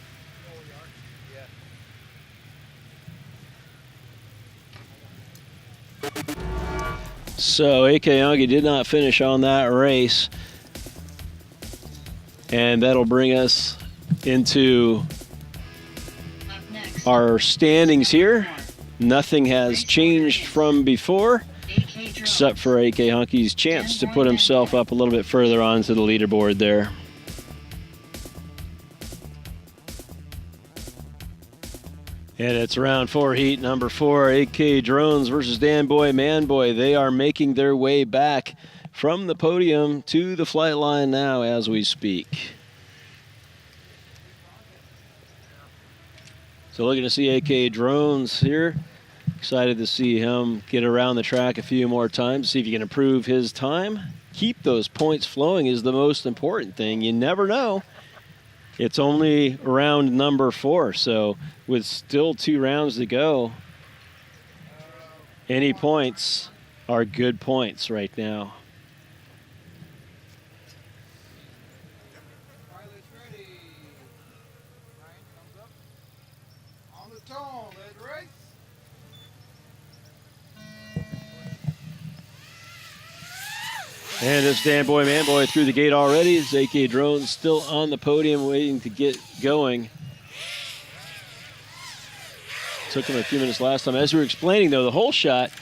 So AK Honky did not finish on that race. And that'll bring us into Up next, our standings here. Nothing has changed from before, except for AK Honky's chance to put himself up a little bit further onto the leaderboard there. And it's round 4, heat number 4, AK Drones versus Dan Boy Man Boy. They are making their way back from the podium to the flight line now as we speak. So looking to see AK Drones here. Excited to see him get around the track a few more times, see if he can improve his time. Keep those points flowing is the most important thing. You never know. It's only round number 4, so with still 2 rounds to go, any points are good points right now. Pilot's ready. Ryan comes up. On the tone, let's race. And it's Dan Boy Man Boy through the gate already. It's AK Drones still on the podium waiting to get going. Took him a few minutes last time. As we were explaining, though, the whole shot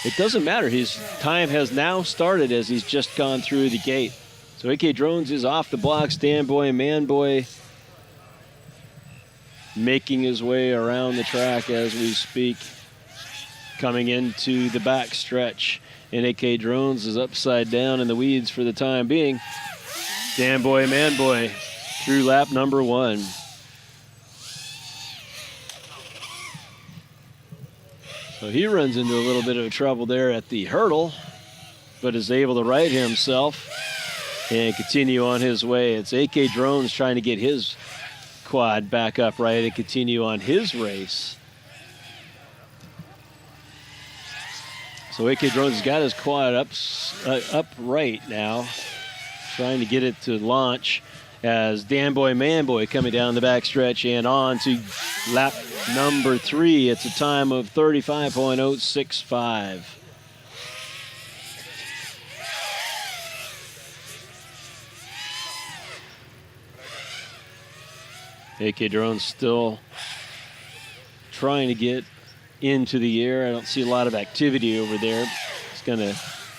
it doesn't matter. His time has now started as he's just gone through the gate. So AK Drones is off the blocks. Dan Boy, Man Boy making his way around the track as we speak, coming into the back stretch. And AK Drones is upside down in the weeds for the time being. Dan Boy, Man Boy through lap number 1. So he runs into a little bit of trouble there at the hurdle, but is able to right himself and continue on his way. It's AK Drones trying to get his quad back upright and continue on his race. So AK Drones has got his quad upright now, trying to get it to launch as Dan Boy, Man Boy coming down the back stretch and on to lap number 3. It's a time of 35.065. AK Drones still trying to get into the air. I don't see a lot of activity over there. It's going to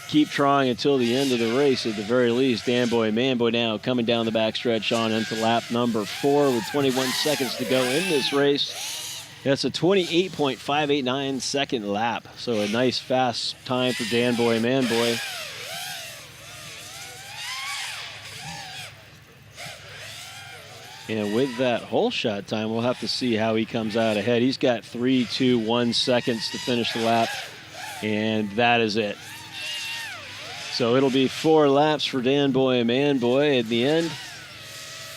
keep trying until the end of the race at the very least. Dan Boy, Man Boy now coming down the backstretch on into lap number 4 with 21 seconds to go in this race. That's a 28.589 second lap. So a nice fast time for Dan Boy, Man Boy. And with that hole shot time, we'll have to see how he comes out ahead. He's got 3.21 seconds to finish the lap, and that is it. So it'll be 4 laps for Dan Boy and Man Boy at the end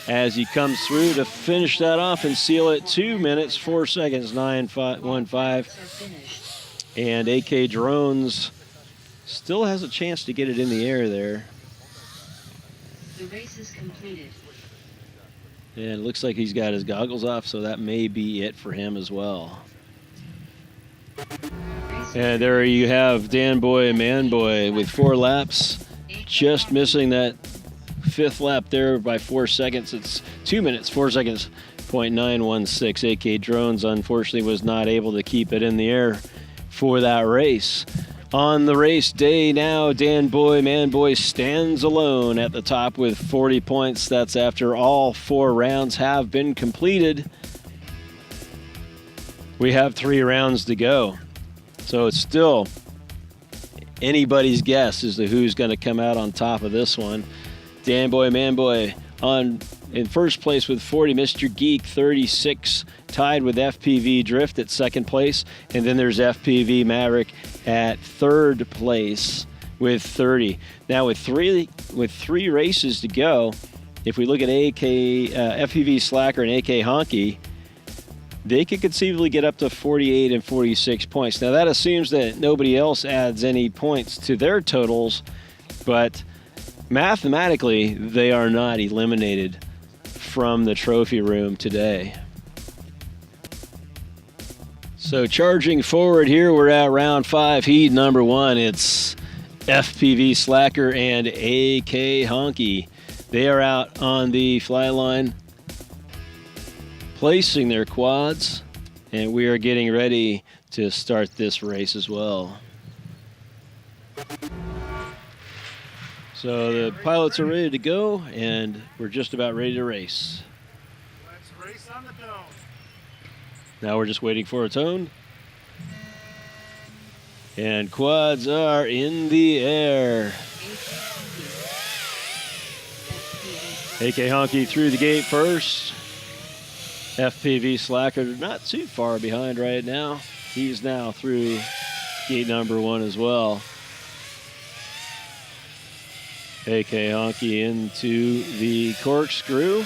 as he comes through to finish that off and seal it 2 minutes, 4 seconds, 9.15. And AK Drones still has a chance to get it in the air there. The race is completed. And it looks like he's got his goggles off, so that may be it for him as well. And there you have Dan Boy and Man Boy with 4 laps, just missing that 5th lap there by 4 seconds. It's 2 minutes, 4 seconds, .916. AK Drones, unfortunately, was not able to keep it in the air for that race. On the race day now, Dan Boy, Man Boy stands alone at the top with 40 points. That's after all 4 rounds have been completed. We have 3 rounds to go. So it's still anybody's guess as to who's going to come out on top of this one. Dan Boy, Man Boy in first place with 40. Mr. Geek, 36, tied with FPV Drift at second place. And then there's FPV Maverick at third place with 30. Now with three races to go, if we look at FPV Slacker and AK Honky, they could conceivably get up to 48 and 46 points. Now that assumes that nobody else adds any points to their totals, but mathematically they are not eliminated from the trophy room today. So charging forward here, we're at round 5, heat number 1. It's FPV Slacker and AK Honky. They are out on the fly line, placing their quads, and we are getting ready to start this race as well. So the pilots are ready to go, and we're just about ready to race. Let's race on the dome. Now we're just waiting for a tone. And quads are in the air. AK Honky through the gate first. FPV Slacker not too far behind right now. He's now through gate number 1 as well. AK Honky into the corkscrew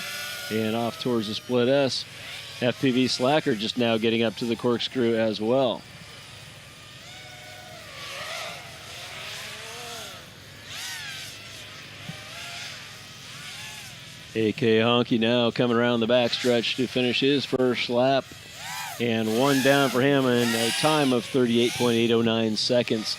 and off towards the split S. FPV Slacker just now getting up to the corkscrew as well. AK Honky now coming around the backstretch to finish his first lap. And 1 down for him in a time of 38.809 seconds.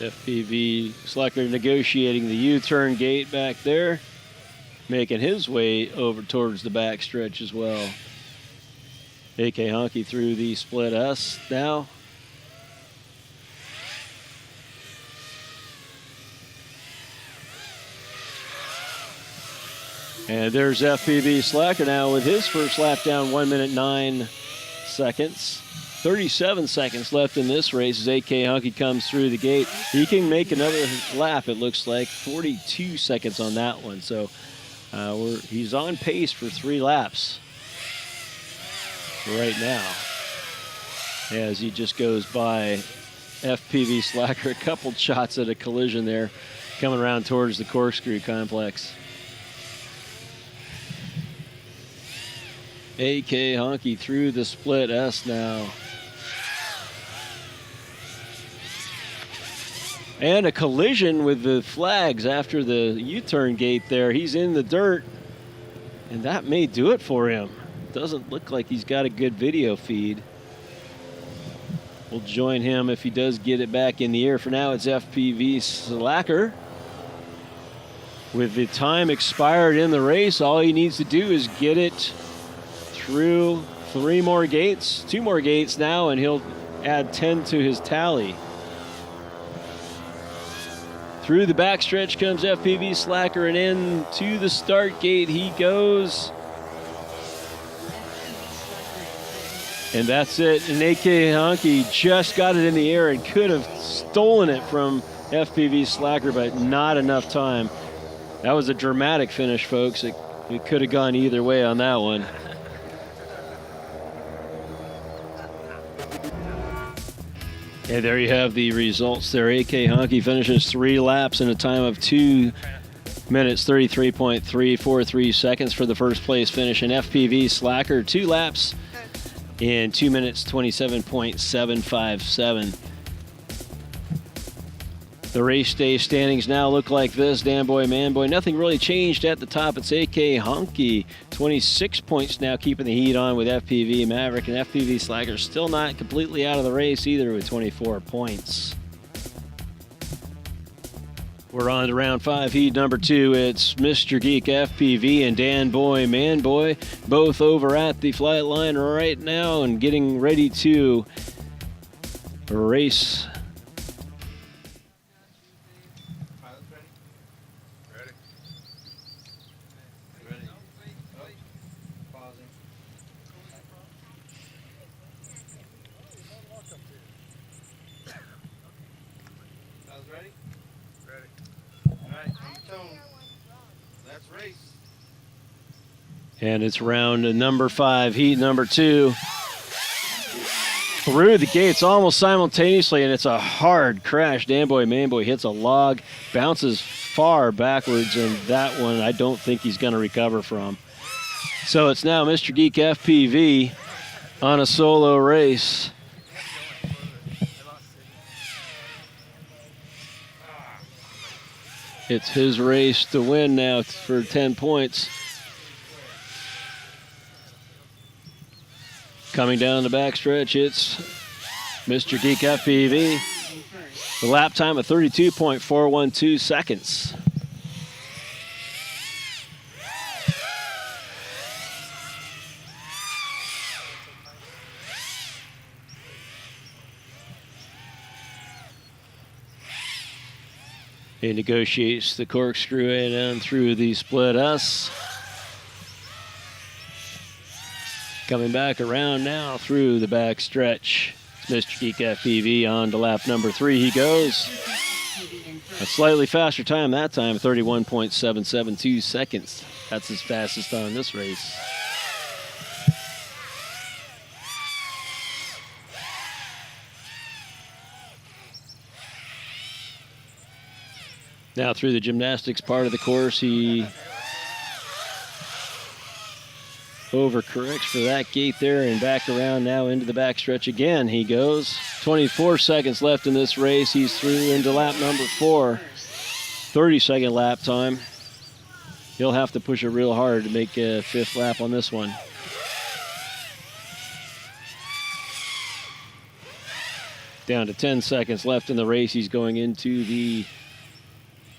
FPV Slacker negotiating the U-turn gate back there. making his way over towards the back stretch as well. AK Honky through the split S now. And there's FPV Slacker now with his first lap down, 1 minute 9 seconds. 37 seconds left in this race as AK Honky comes through the gate. He can make another lap, it looks like. 42 seconds on that one. So he's on pace for 3 laps right now as he just goes by FPV Slacker. A couple shots at a collision there coming around towards the corkscrew complex. AK Honky through the split S now. And a collision with the flags after the U-turn gate there. He's in the dirt, and that may do it for him. Doesn't look like he's got a good video feed. We'll join him if he does get it back in the air. For now, it's FPV Slacker. With the time expired in the race, all he needs to do is get it through 2 more gates now, and he'll add 10 to his tally. Through the backstretch comes FPV Slacker, and in to the start gate he goes. And that's it. And AK Honky just got it in the air and could have stolen it from FPV Slacker, but not enough time. That was a dramatic finish, folks. It could have gone either way on that one. And there you have the results there. AK Honky finishes 3 laps in a time of 2 minutes, 33.343 seconds for the first place finish. And FPV Slacker, 2 laps in 2 minutes, 27.757. The race day standings now look like this. Dan Boy, Man Boy, nothing really changed at the top. It's AK Honky, 26 points now, keeping the heat on with FPV Maverick, and FPV Slacker still not completely out of the race either with 24 points. We're on to round 5, heat number 2. It's Mr. Geek FPV and Dan Boy, Man Boy, both over at the flight line right now and getting ready to race. And it's round number 5, heat number 2. Through the gates almost simultaneously, and it's a hard crash. Dan Boy, Man Boy hits a log, bounces far backwards, and that one I don't think he's going to recover from. So it's now Mr. Geek FPV on a solo race. It's his race to win now for 10 points. Coming down the backstretch, it's Mr. Geek FPV. The lap time of 32.412 seconds. He negotiates the corkscrew in and through the split S. Coming back around now through the back stretch. Mr. Geek FPV on to lap number 3 he goes. A slightly faster time that time, 31.772 seconds. That's his fastest on this race. Now through the gymnastics part of the course, he overcorrects for that gate there and back around now into the backstretch again. He goes. 24 seconds left in this race. He's through into lap number 4. 30-second lap time. He'll have to push it real hard to make a 5th lap on this one. Down to 10 seconds left in the race. He's going into the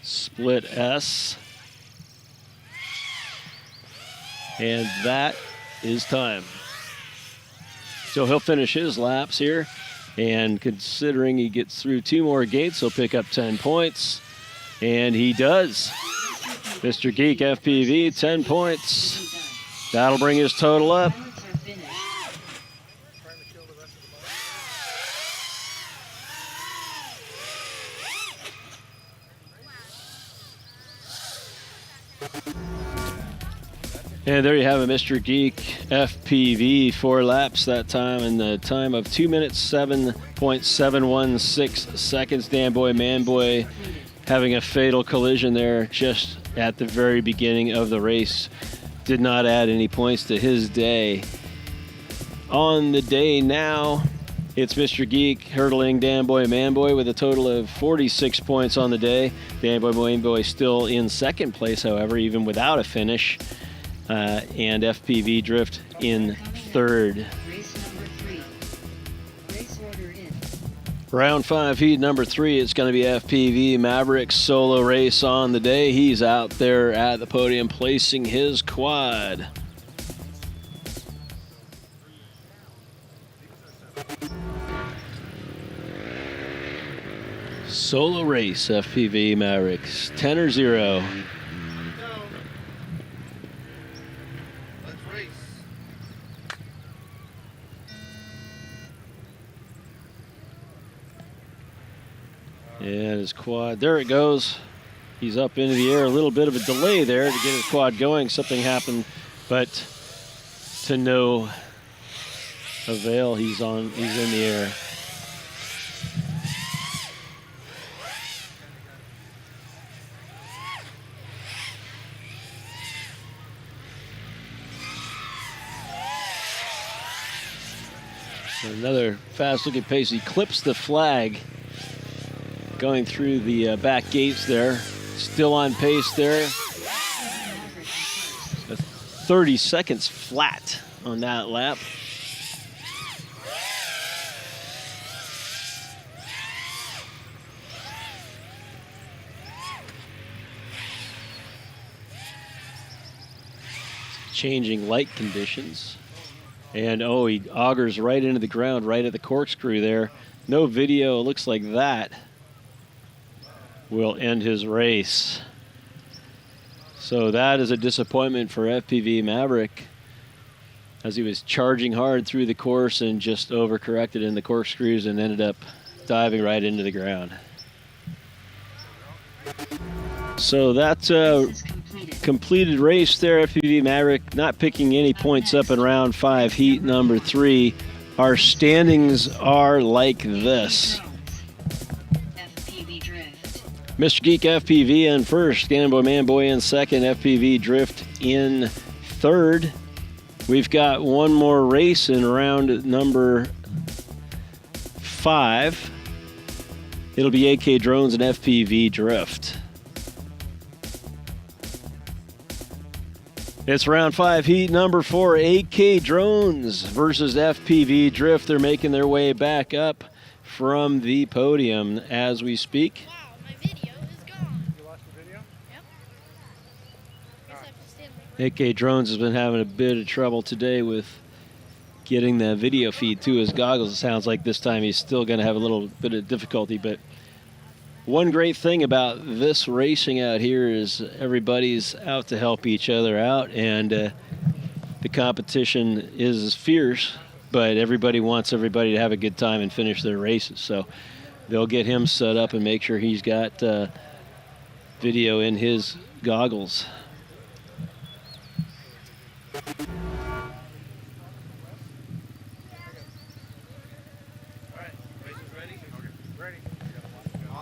split S. And that is time. So he'll finish his laps here. And considering he gets through 2 more gates, he'll pick up 10 points. And he does. Mr. Geek FPV, 10 points. That'll bring his total up. And there you have it, Mr. Geek FPV, 4 laps that time, and the time of 2 minutes, 7.716 seconds. Dan Boy, Man Boy having a fatal collision there just at the very beginning of the race. Did not add any points to his day. On the day now, it's Mr. Geek hurdling Dan Boy, Man Boy with a total of 46 points on the day. Dan Boy, Man Boy still in second place, however, even without a finish. And FPV Drift in third. Race number 3. Race order in. Round 5, heat number 3. It's going to be FPV Maverick's solo race on the day. He's out there at the podium placing his quad. Solo race, FPV Mavericks, 10 or 0. And his quad, there it goes. He's up into the air. A little bit of a delay there to get his quad going. Something happened, but to no avail. He's in the air. Another fast-looking pace. He clips the flag going through the back gates there. Still on pace there. 30 seconds flat on that lap. Changing light conditions. And oh, he augers right into the ground, right at the corkscrew there. No video. It looks like that will end his race. So that is a disappointment for FPV Maverick, as he was charging hard through the course and just overcorrected in the corkscrews and ended up diving right into the ground. So that's completed race there. FPV Maverick not picking any points up in round 5, heat number 3. Our standings are like this. FPV Drift. Mr. Geek FPV in first, Dan Boy Man Boy in second, FPV Drift in third. We've got one more race in round number 5. It'll be AK Drones and FPV Drift. It's round 5, heat number 4, AK Drones versus FPV Drift. They're making their way back up from the podium as we speak. Wow, my video is gone. You lost the video? Yep. Guess I have to stand right AK Drones has been having a bit of trouble today with getting the video feed to his goggles. It sounds like this time he's still going to have a little bit of difficulty, but one great thing about this racing out here is everybody's out to help each other out, and the competition is fierce, but everybody wants everybody to have a good time and finish their races. So they'll get him set up and make sure he's got video in his goggles.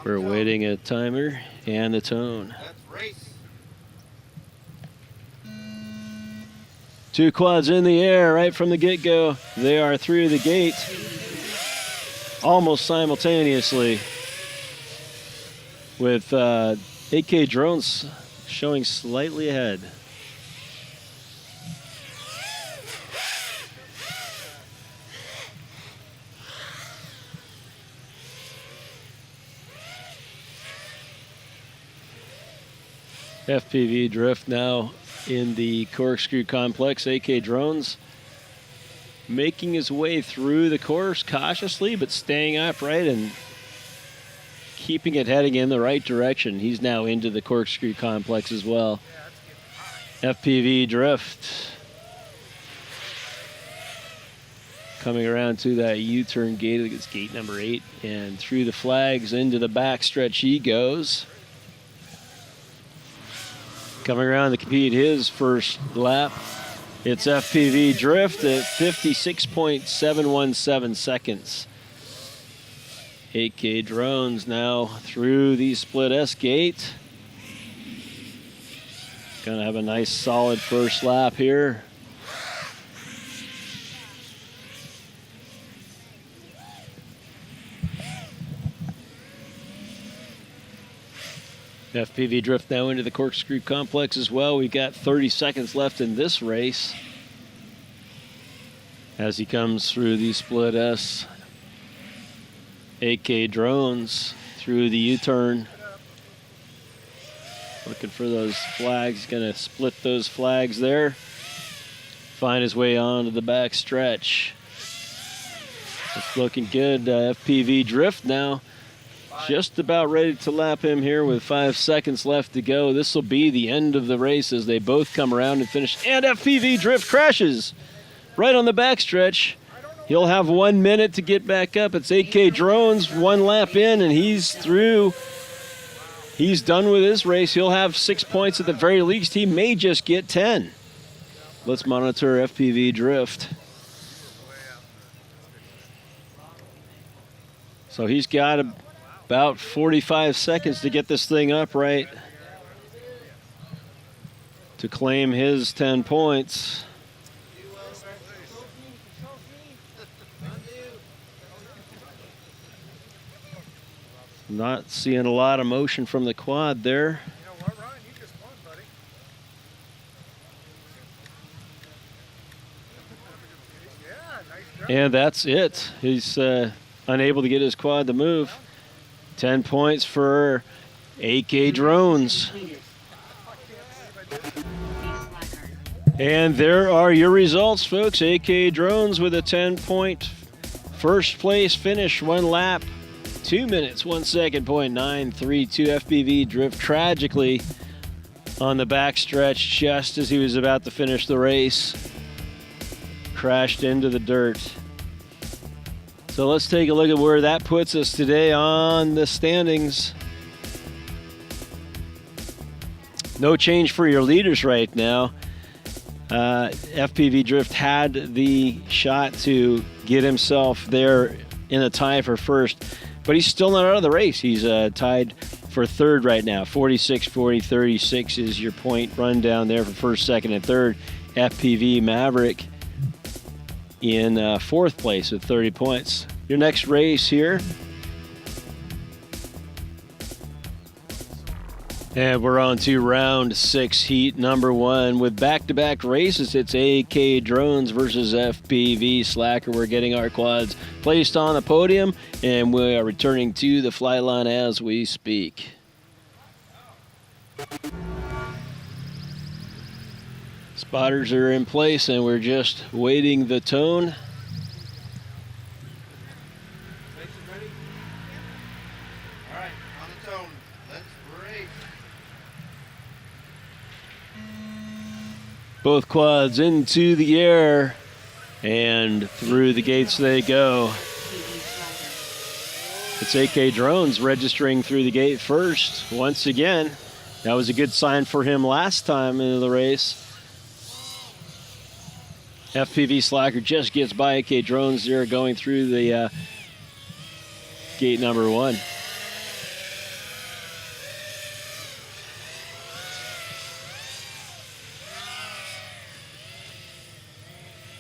We're awaiting a timer and the tone. Let's race. 2 quads in the air right from the get-go. They are through the gate almost simultaneously, with AK Drones showing slightly ahead. FPV drift now in the corkscrew complex. AK Drones making his way through the course cautiously, but staying upright and keeping it heading in the right direction. He's now into the corkscrew complex as well. FPV drift coming around to that U-turn gate. I think it's gate number 8, and through the flags into the backstretch he goes. Coming around to compete his first lap, it's FPV drift at 56.717 seconds. AK Drones now through the split S gate. Gonna have a nice solid first lap here. FPV drift now into the corkscrew complex as well. We've got 30 seconds left in this race as he comes through the split S. AK Drones through the U-turn. Looking for those flags. Going to split those flags there. Find his way onto the back stretch. It's looking good. FPV drift now. Just about ready to lap him here with 5 seconds left to go. This will be the end of the race as they both come around and finish. And FPV drift crashes right on the backstretch. He'll have 1 minute to get back up. It's AK Drones, 1 lap in, and he's through. He's done with his race. He'll have 6 points at the very least. He may just get 10. Let's monitor FPV drift. So he's got about 45 seconds to get this thing upright to claim his 10 points. Not seeing a lot of motion from the quad there. You know what, Ryan? You just won, buddy. Yeah, nice job. And that's it. He's unable to get his quad to move. 10 points for AK Drones. And there are your results, folks. AK Drones with a 10-point first place finish, 1 lap, 2 minutes, 1 second, .932. FPV drift tragically on the backstretch just as he was about to finish the race. Crashed into the dirt. So let's take a look at where that puts us today on the standings. No change for your leaders right now. FPV Drift had the shot to get himself there in a tie for first, but he's still not out of the race. He's tied for third right now. 46, 40, 36 is your point rundown there for first, second, and third. FPV Maverick in fourth place with 30 points. Your next race here. And we're on to round 6, heat number 1. With back-to-back races, it's AK Drones versus FPV Slacker. We're getting our quads placed on the podium, and we are returning to the flight line as we speak. Spotters are in place, and we're just waiting the tone. Ready? All right, on the tone. Let's race. Both quads into the air, and through the gates they go. It's AK Drones registering through the gate first once again. That was a good sign for him last time into the race. FPV Slacker just gets by AK Drones there going through the gate number 1.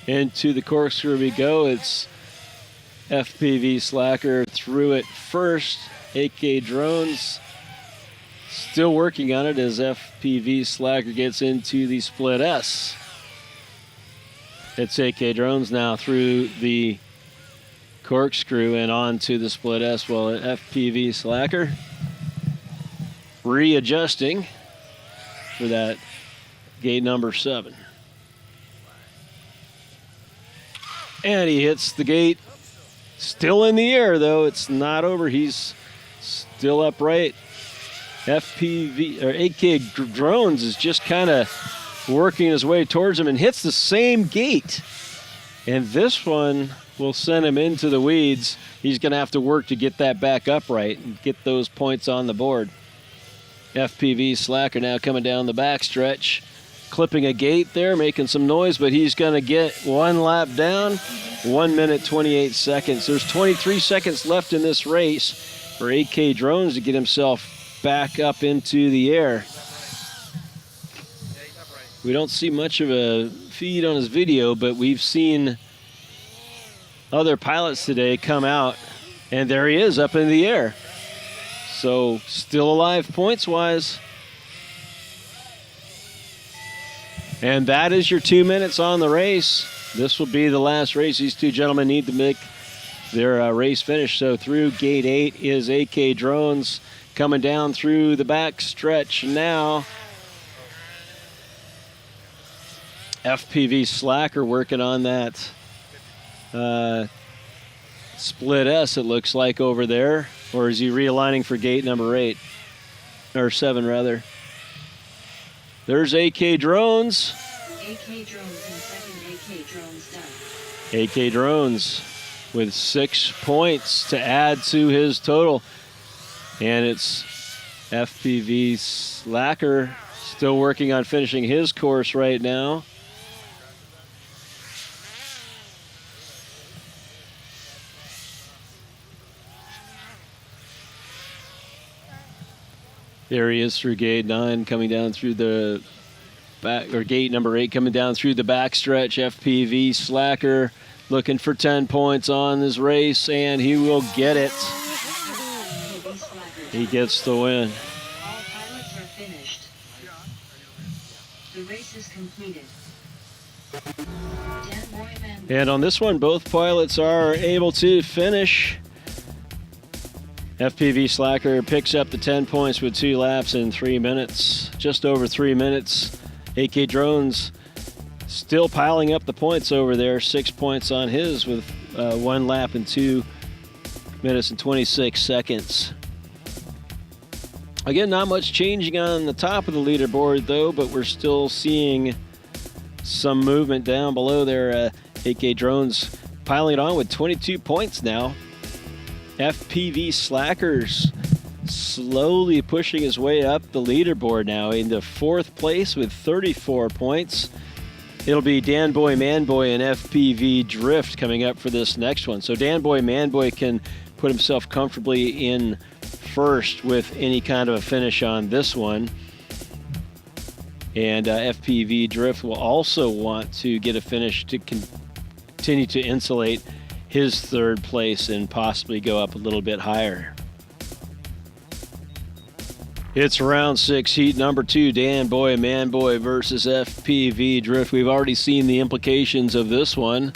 Into the corkscrew we go. It's FPV Slacker through it first. AK Drones still working on it as FPV Slacker gets into the split S. It's AK Drones now through the corkscrew and on to the split S. Well, FPV Slacker readjusting. for that gate number 7. And he hits the gate. Still in the air, though. It's not over. He's still upright. FPV, or AK Drones, is just kind of working his way towards him and hits the same gate. And this one will send him into the weeds. He's going to have to work to get that back upright and get those points on the board. FPV Slacker now coming down the backstretch, clipping a gate there, making some noise, but he's going to get one lap down. 1 minute, 28 seconds. There's 23 seconds left in this race for AK Drones to get himself back up into the air. We don't see much of a feed on his video, but we've seen other pilots today come out, and there he is up in the air. So still alive points-wise. And that is your 2 minutes on the race. This will be the last race. These two gentlemen need to make their race finish. So through gate 8 is AK Drones coming down through the back stretch now. FPV Slacker working on that split S, it looks like, over there. Or is he realigning for gate number 8? Or 7, rather. There's AK Drones. AK Drones and second AK Drones done. AK Drones with 6 points to add to his total. And it's FPV Slacker still working on finishing his course right now. There he is through gate 9, coming down through the back, or gate number 8 coming down through the backstretch. FPV Slacker looking for 10 points on this race, and he will get it. He gets the win. All pilots are finished. The race is completed. And on this one, both pilots are able to finish. FPV Slacker picks up the 10 points with 2 laps in 3 minutes, just over 3 minutes. AK Drones still piling up the points over there, 6 points on his with 1 lap in 2 minutes and 26 seconds. Again, not much changing on the top of the leaderboard though, but we're still seeing some movement down below there. AK Drones piling it on with 22 points now. FPV Slackers slowly pushing his way up the leaderboard now into 4th place with 34 points. It'll be Danboy Manboy and FPV Drift coming up for this next one. So Danboy Manboy can put himself comfortably in first with any kind of a finish on this one. And FPV Drift will also want to get a finish to continue to insulate his 3rd place and possibly go up a little bit higher. It's round 6, heat number 2, Danboy Manboy versus FPV Drift. We've already seen the implications of this one.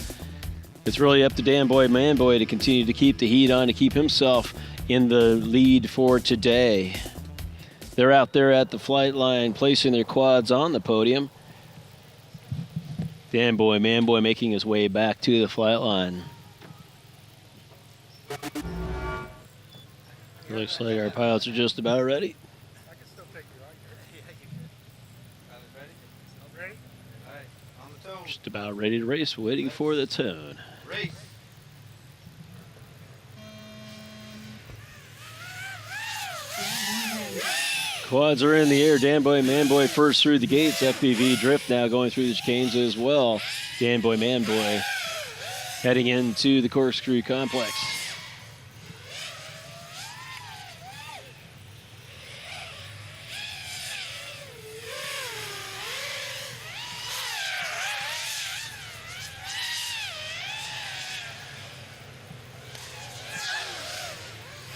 It's really up to Danboy Manboy to continue to keep the heat on, to keep himself in the lead for today. They're out there at the flight line placing their quads on the podium. Danboy Manboy making his way back to the flight line. Looks like our pilots are just about ready. I can still take you, right? Yeah, you can. Pilots ready? Ready? All right, on the tone. Just about ready to race, waiting for the tone. Race. Quads are in the air. Danboy Manboy first through the gates. FPV Drift now going through the chicanes as well. Danboy Manboy heading into the corkscrew complex.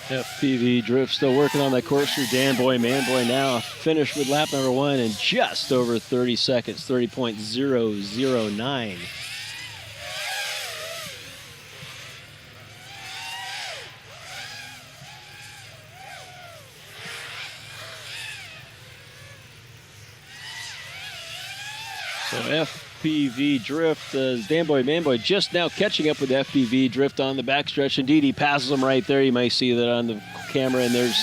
FPV Drift still working on that corkscrew. Danboy Manboy now finished with lap number 1 in just over 30 seconds, 30.009. So FPV Drift, Danboy Manboy just now catching up with FPV Drift on the backstretch. Indeed, he passes him right there. You may see that on the camera. And there's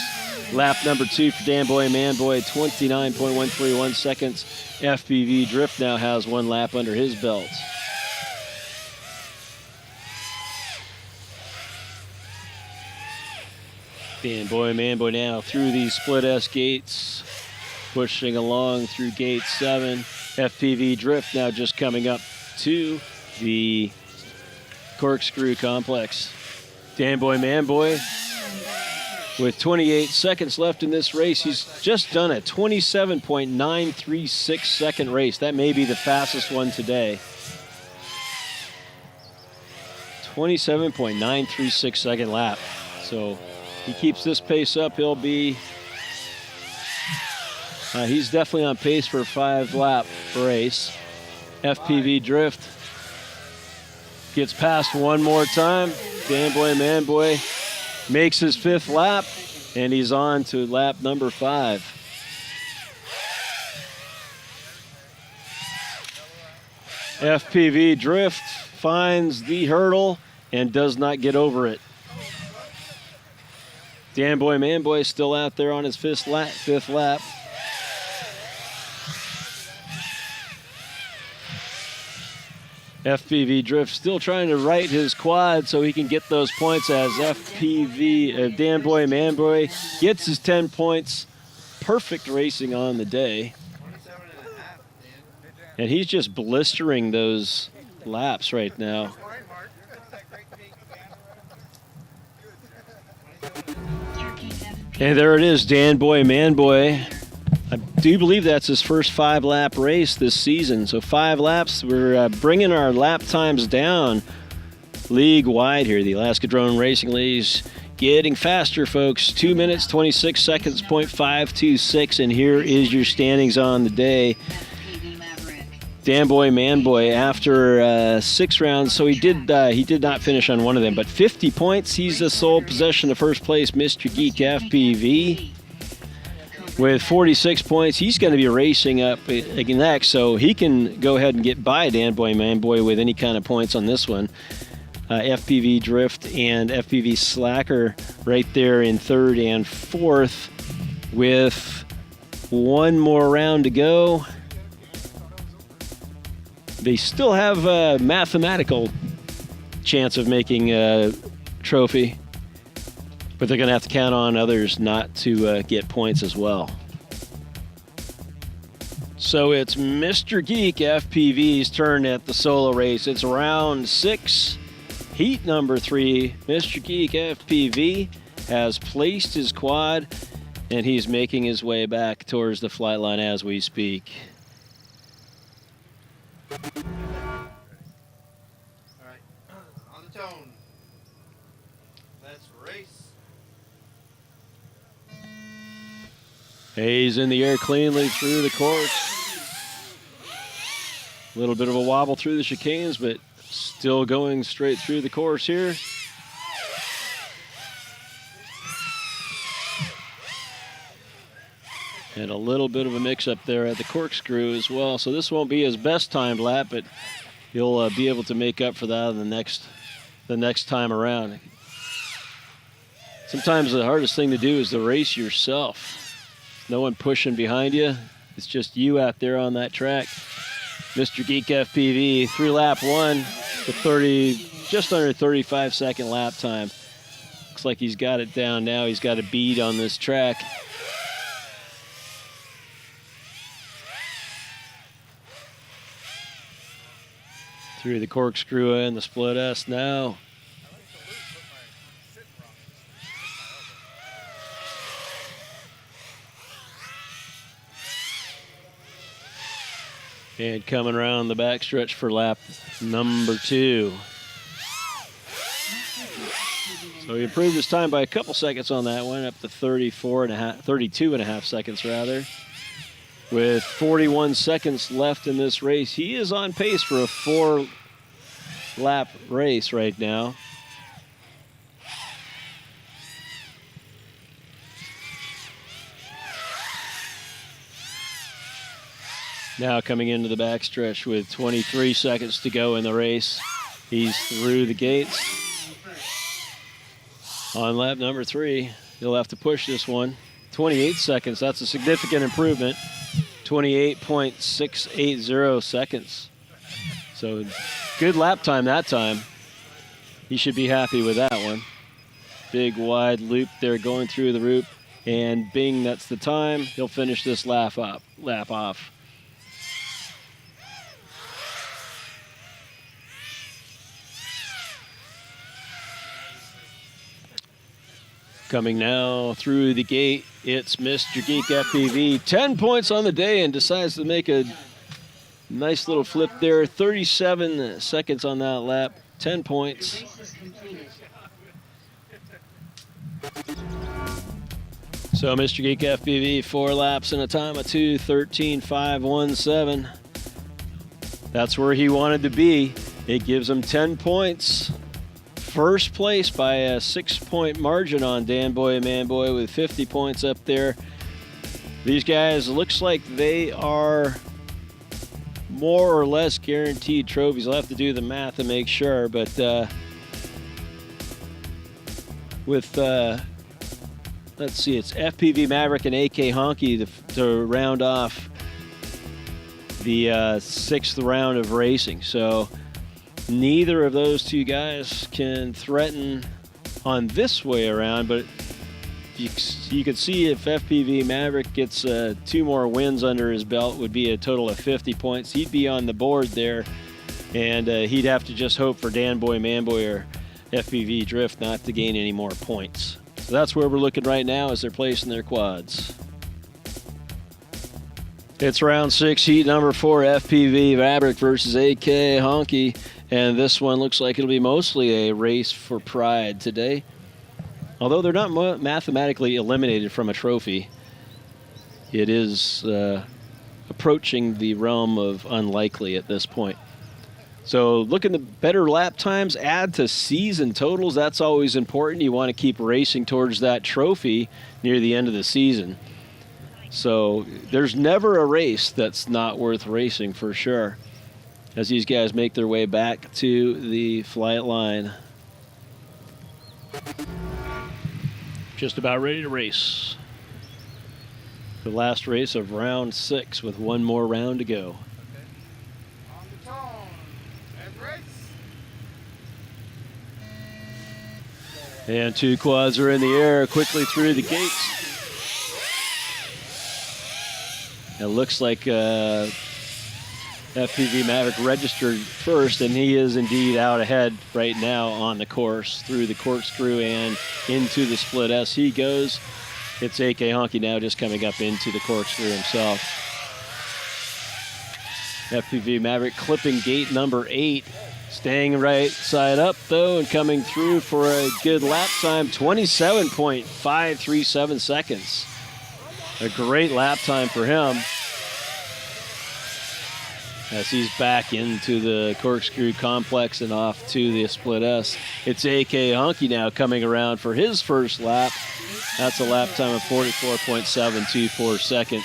lap number 2 for Danboy Manboy, 29.131 seconds. FPV Drift now has 1 lap under his belt. Danboy Manboy now through these split S gates, pushing along through gate 7. FPV Drift now just coming up to the corkscrew complex. Danboy Manboy with 28 seconds left in this race. He's just done a 27.936 second race. That may be the fastest one today. 27.936 second lap. So he keeps this pace up, he'll be he's definitely on pace for a 5-lap race. FPV Drift gets past one more time. Danboy Manboy makes his 5th lap, and he's on to lap number 5. FPV Drift finds the hurdle and does not get over it. Danboy Manboy still out there on his 5th lap. FPV Drift still trying to right his quad so he can get those points as Danboy Manboy gets his 10 points. Perfect racing on the day. 27.5, Dan. And he's just blistering those laps right now. And there it is, Danboy Manboy. I do believe that's his first 5-lap race this season. So 5 laps, we're bringing our lap times down league-wide here. The Alaska Drone Racing League's getting faster, folks. 2 minutes, 26 seconds, .526, and here is your standings on the day. Danboy Manboy, after 6 rounds, so he did not finish on one of them, but 50 points. He's the sole possession of first place, Mr. Geek FPV. With 46 points, he's going to be racing up next, so he can go ahead and get by Danboy Manboy with any kind of points on this one. FPV Drift and FPV Slacker right there in 3rd and 4th with 1 more round to go. They still have a mathematical chance of making a trophy, but they're going to have to count on others not to get points as well. So it's Mr. Geek FPV's turn at the solo race. It's round 6, heat number 3. Mr. Geek FPV has placed his quad, and he's making his way back towards the flight line as we speak. All right, on the tone. Let's race. He's in the air cleanly through the course. A little bit of a wobble through the chicanes, but still going straight through the course here. And a little bit of a mix-up there at the corkscrew as well. So this won't be his best timed lap, but he'll be able to make up for that in the next time around. Sometimes the hardest thing to do is to race yourself. No one pushing behind you. It's just you out there on that track. Mr. Geek FPV through lap 1 to just under 35-second lap time. Looks like he's got it down now. He's got a bead on this track. Through the corkscrew and the split S now. And coming around the backstretch for lap number 2. So he improved his time by a couple seconds on that one, up to 32 and a half seconds rather. With 41 seconds left in this race, he is on pace for a 4-lap race right now. Now coming into the backstretch with 23 seconds to go in the race. He's through the gates. On lap number 3, he'll have to push this one. 28 seconds, that's a significant improvement. 28.680 seconds. So good lap time that time. He should be happy with that one. Big wide loop there going through the loop. And bing, that's the time. He'll finish this lap off. Coming now through the gate, it's Mr. Geek FPV. 10 points on the day and decides to make a nice little flip there. 37 seconds on that lap. 10 points. The race is completed. So Mr. Geek FPV, 4 laps in a time of 2:13.517. That's where he wanted to be. It gives him 10 points. First place by a 6-point margin on Dan Boy and Man Boy with 50 points up there. These guys, looks like they are more or less guaranteed trophies. I'll have to do the math and make sure, but with let's see, it's FPV Maverick and AK Honky to round off the 6th round of racing. So neither of those two guys can threaten on this way around, but you could see if FPV Maverick gets 2 more wins under his belt, would be a total of 50 points. He'd be on the board there, and he'd have to just hope for Dan Boy, Man Boy, or FPV Drift not to gain any more points. So that's where we're looking right now as they're placing their quads. It's round 6, heat number 4, FPV Maverick versus AK Honky. And this one looks like it'll be mostly a race for pride today. Although they're not mathematically eliminated from a trophy, it is approaching the realm of unlikely at this point. So looking at better lap times, add to season totals, that's always important. You want to keep racing towards that trophy near the end of the season. So there's never a race that's not worth racing for sure, as these guys make their way back to the flight line. Just about ready to race. The last race of round 6 with one more round to go. On the tone. And race. And 2 quads are in the air quickly through the gates. It looks like FPV Maverick registered first, and he is indeed out ahead right now on the course through the corkscrew and into the split S. He goes. It's AK Honky now just coming up into the corkscrew himself. FPV Maverick clipping gate number 8. Staying right side up, though, and coming through for a good lap time, 27.537 seconds. A great lap time for him, as he's back into the corkscrew complex and off to the split S. It's AK Honky now coming around for his first lap. That's a lap time of 44.724 seconds.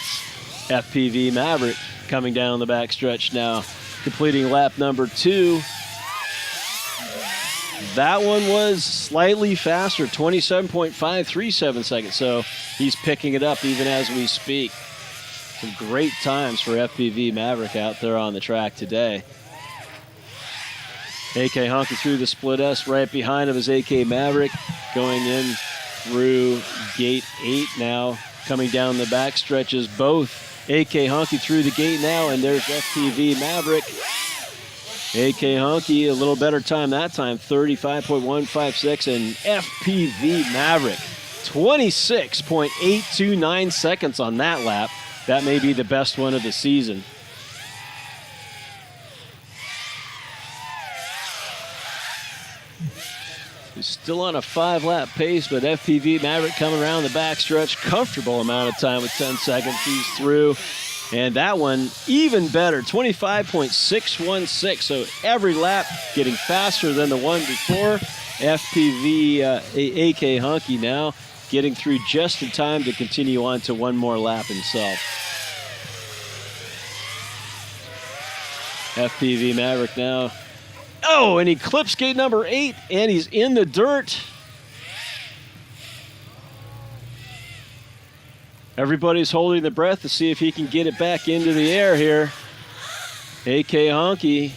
FPV Maverick coming down the back stretch now, completing lap number 2. That one was slightly faster, 27.537 seconds, so he's picking it up even as we speak. Some great times for FPV Maverick out there on the track today. AK Honky through the split S. Right behind him is AK Maverick going in through gate 8 now. Coming down the back stretches, both AK Honky through the gate now, and there's FPV Maverick. AK Honky, a little better time that time, 35.156, and FPV Maverick, 26.829 seconds on that lap. That may be the best one of the season. He's still on a 5-lap pace, but FPV Maverick coming around the backstretch, comfortable amount of time with 10 seconds. He's through. And that one, even better, 25.616. So every lap getting faster than the one before. FPV AK Honky now getting through just in time to continue on to one more lap himself. FPV Maverick now. Oh, and he clips gate number 8, and he's in the dirt. Everybody's holding their breath to see if he can get it back into the air here. AK Honky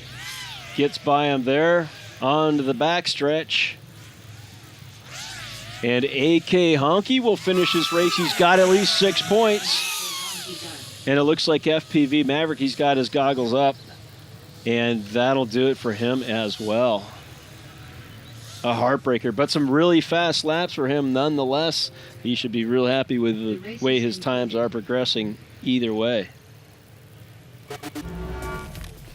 gets by him there onto the backstretch. And AK Honky will finish his race. He's got at least 6 points. And it looks like FPV Maverick, he's got his goggles up. And that'll do it for him as well. A heartbreaker, but some really fast laps for him nonetheless. He should be real happy with the way his times are progressing either way.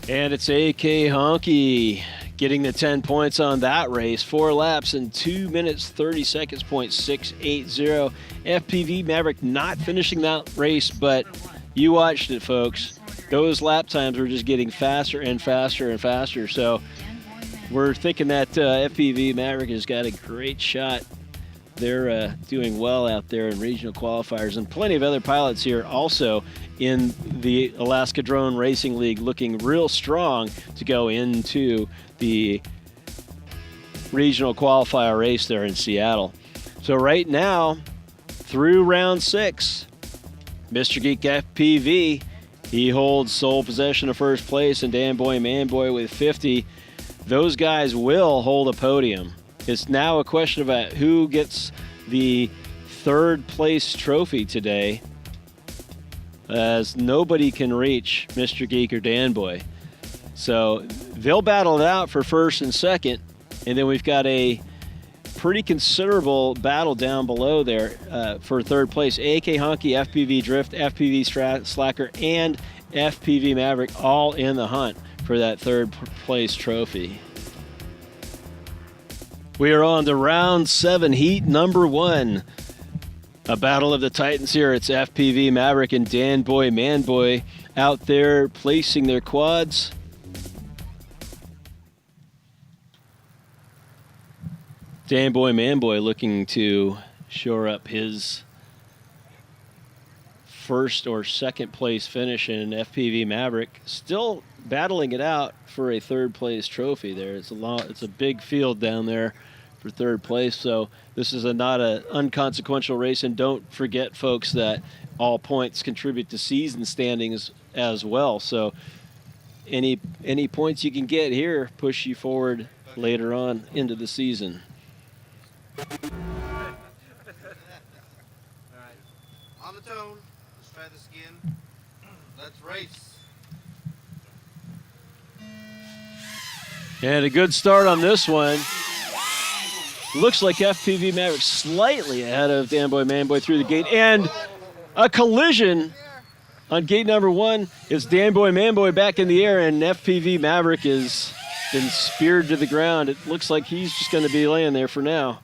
And it's AK Honky getting the 10 points on that race. 4 laps in 2 minutes, 30 seconds, .680. FPV Maverick not finishing that race, but you watched it, folks. Those lap times were just getting faster and faster and faster. So we're thinking that FPV Maverick has got a great shot. They're doing well out there in regional qualifiers, and plenty of other pilots here also in the Alaska Drone Racing League looking real strong to go into the regional qualifier race there in Seattle. So right now, through round 6, Mr. Geek FPV, he holds sole possession of first place, and Dan Boy Manboy with 50. Those guys will hold a podium. It's now a question about who gets the 3rd place trophy today, as nobody can reach Mr. Geek or Dan Boy. So they'll battle it out for 1st and 2nd, and then we've got a pretty considerable battle down below there for 3rd place. AK Honky, FPV Drift, FPV Slacker, and FPV Maverick all in the hunt for that 3rd place trophy. We are on to round 7, heat number 1. A battle of the Titans here. It's FPV Maverick and Dan Boy Manboy out there placing their quads. Dan Boy Manboy looking to shore up his 1st or 2nd place finish, in FPV Maverick still battling it out for a 3rd place trophy there. It's a big field down there for 3rd place, so this is not an unconsequential race. And don't forget, folks, that all points contribute to season standings as well. So any points you can get here push you forward later on into the season. On the tone. Let's try this again. Let's race. And a good start on this one. Looks like FPV Maverick slightly ahead of Dan Boy Manboy through the gate. And a collision on gate number 1. It's Dan Boy Manboy back in the air, and FPV Maverick has been speared to the ground. It looks like he's just going to be laying there for now.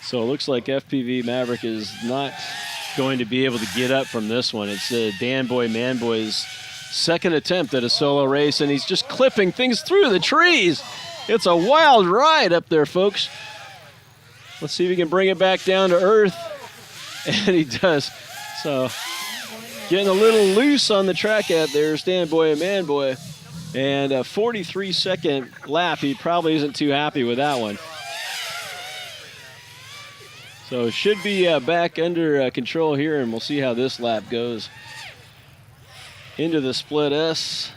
So it looks like FPV Maverick is not going to be able to get up from this one. It's Dan Boy Manboy's 2nd attempt at a solo race, and he's just clipping things through the trees. It's a wild ride up there, folks. Let's see if he can bring it back down to earth. And he does. So getting a little loose on the track out there is Dan Boy Manboy. And a 43-second lap. He probably isn't too happy with that one. So should be back under control here, and we'll see how this lap goes. Into the split S.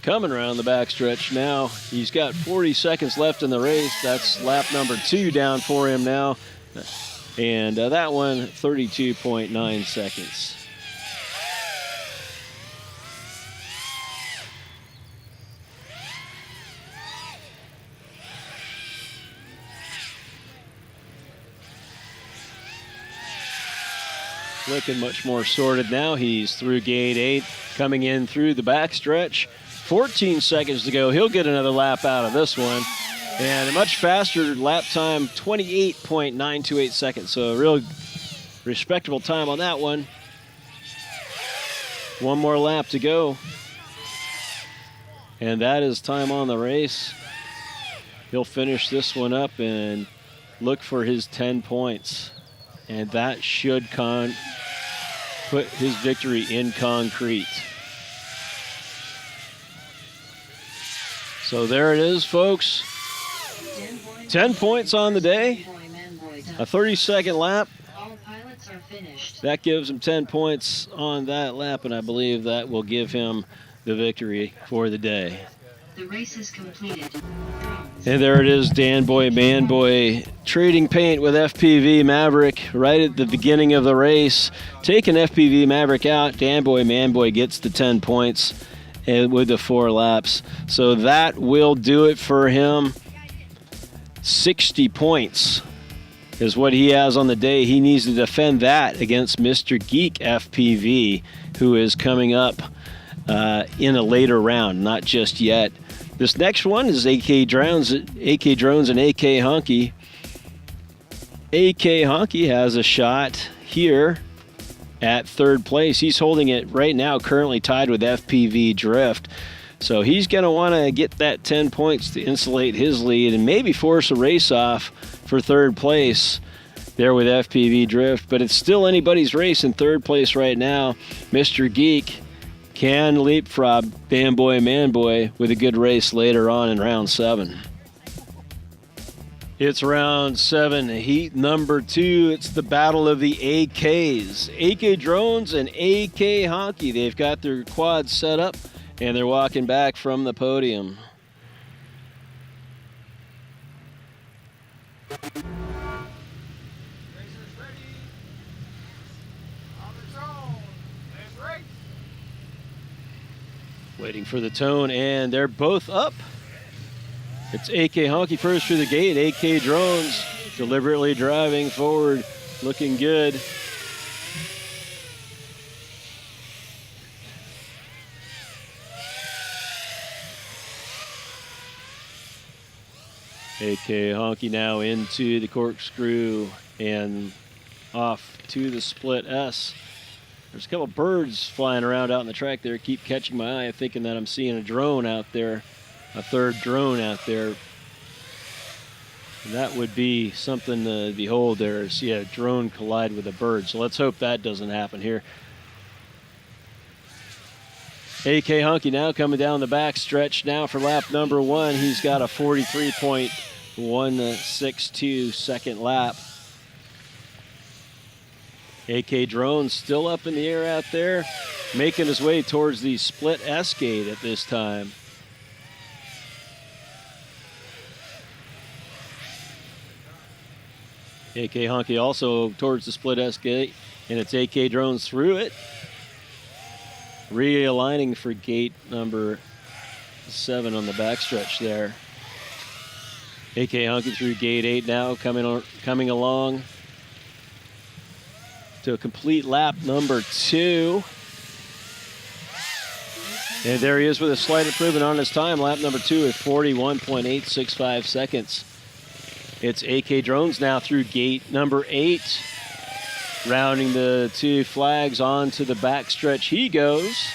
Coming around the backstretch now. He's got 40 seconds left in the race. That's lap number 2 down for him now. And that one, 32.9 seconds. Looking much more sorted now. He's through gate 8, coming in through the backstretch. 14 seconds to go. He'll get another lap out of this one. And a much faster lap time, 28.928 seconds. So a real respectable time on that one. One more lap to go. And that is time on the race. He'll finish this one up and look for his 10 points. And that should put his victory in concrete. So there it is, folks. 10 points on the day. A 30-second lap. All pilots are finished. That gives him 10 points on that lap, and I believe that will give him the victory for the day. The race is completed. And there it is, Dan Boy, Man Boy, trading paint with FPV Maverick right at the beginning of the race. Taking FPV Maverick out, Dan Boy, Man Boy gets the 10 points and with the 4 laps. So that will do it for him. 60 points is what he has on the day. He needs to defend that against Mr. Geek FPV, who is coming up in a later round, not just yet. This next one is AK Drones and AK Honky. AK Honky has a shot here at 3rd place. He's holding it right now, currently tied with FPV Drift. So he's going to want to get that 10 points to insulate his lead and maybe force a race off for 3rd place there with FPV Drift. But it's still anybody's race in 3rd place right now. Mr. Geek can leapfrog Dan Boy, Man Boy with a good race later on in round 7. It's round 7, heat number 2. It's the battle of the AKs. AK Drones and AK Honky. They've got their quads set up, and they're walking back from the podium. Racers ready. On the tone. Let's race. Waiting for the tone, and they're both up. It's AK Honky first through the gate. AK Drones deliberately driving forward, looking good. AK Honky now into the corkscrew and off to the split S. There's a couple birds flying around out in the track there. Keep catching my eye, thinking that I'm seeing a drone out there, a 3rd drone out there. And that would be something to behold there, see a drone collide with a bird. So let's hope that doesn't happen here. AK Honky now coming down the back stretch now for lap number 1. He's got a 43.162 second lap. AK Drone still up in the air out there, making his way towards the split S gate at this time. AK Honky also towards the split S gate, and it's AK Drones through it. Realigning for gate number 7 on the backstretch there. AK Honky through gate 8 now, coming along to a complete lap number 2. And there he is with a slight improvement on his time. Lap number 2 at 41.865 seconds. It's AK Drones now through gate number 8. Rounding the 2 flags onto the backstretch he goes.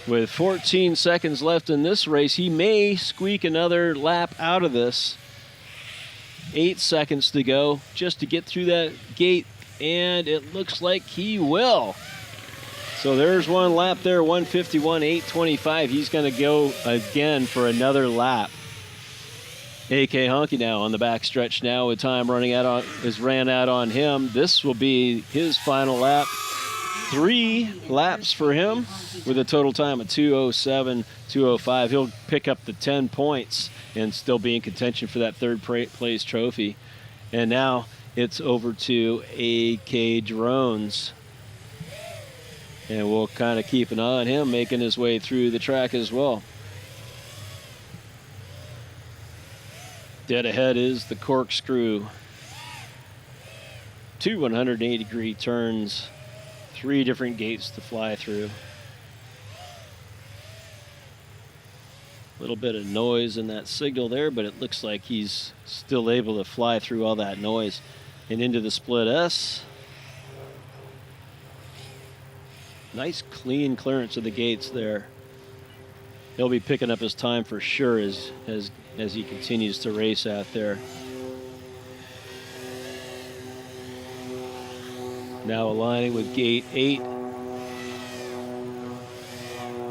With 14 seconds left in this race, he may squeak another lap out of this. 8 seconds to go just to get through that gate, and it looks like he will. So there's one lap there, 151.825. He's going to go again for another lap. AK Honky now on the back stretch now with time running out ran out on him. This will be his final lap. 3 laps for him with a total time of 2:07.205. He'll pick up the 10 points and still be in contention for that 3rd place trophy. And now it's over to AK Drones. And we'll kind of keep an eye on him making his way through the track as well. Dead ahead is the corkscrew. 2 180-degree turns, 3 different gates to fly through. A little bit of noise in that signal there, but it looks like he's still able to fly through all that noise and into the split S. Nice clean clearance of the gates there. he'll be picking up his time for sure as he continues to race out there. Now aligning with gate 8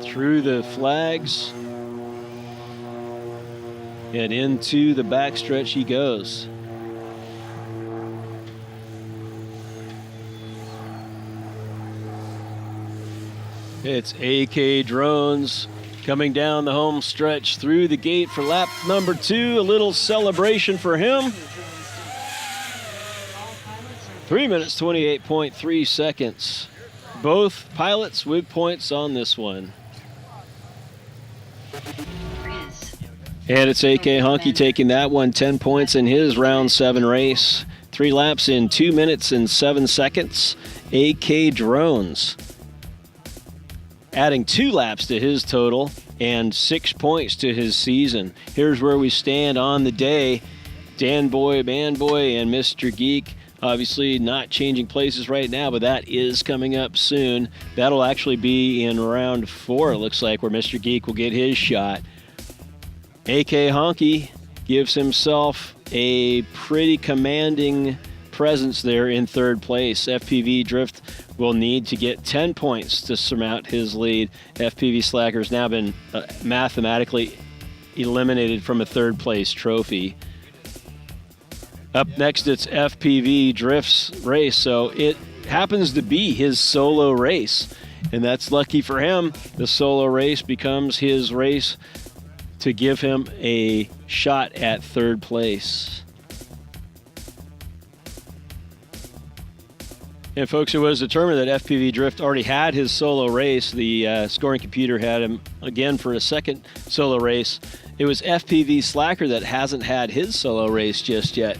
through the flags and into the backstretch he goes. It's AK Drones coming down the home stretch through the gate for lap number 2. A little celebration for him. 3 minutes, 28.3 seconds. Both pilots with points on this one. And it's AK Honky taking that one, 10 points in his round 7 race. 3 laps in 2 minutes and 7 seconds. AK Drones adding 2 laps to his total and 6 points to his season. Here's where we stand on the day. Dan Boy, Man Boy, and Mr. Geek obviously not changing places right now, but that is coming up soon. That'll actually be in round 4, it looks like, where Mr. Geek will get his shot. AK Honky gives himself a pretty commanding presence there in 3rd place. FPV Drift will need to get 10 points to surmount his lead. FPV Slacker's now been mathematically eliminated from a 3rd place trophy. Up next, it's FPV Drift's race, so it happens to be his solo race, and that's lucky for him. The solo race becomes his race to give him a shot at 3rd place. And folks, it was determined that FPV Drift already had his solo race. The scoring computer had him again for a second solo race. It was FPV Slacker that hasn't had his solo race just yet.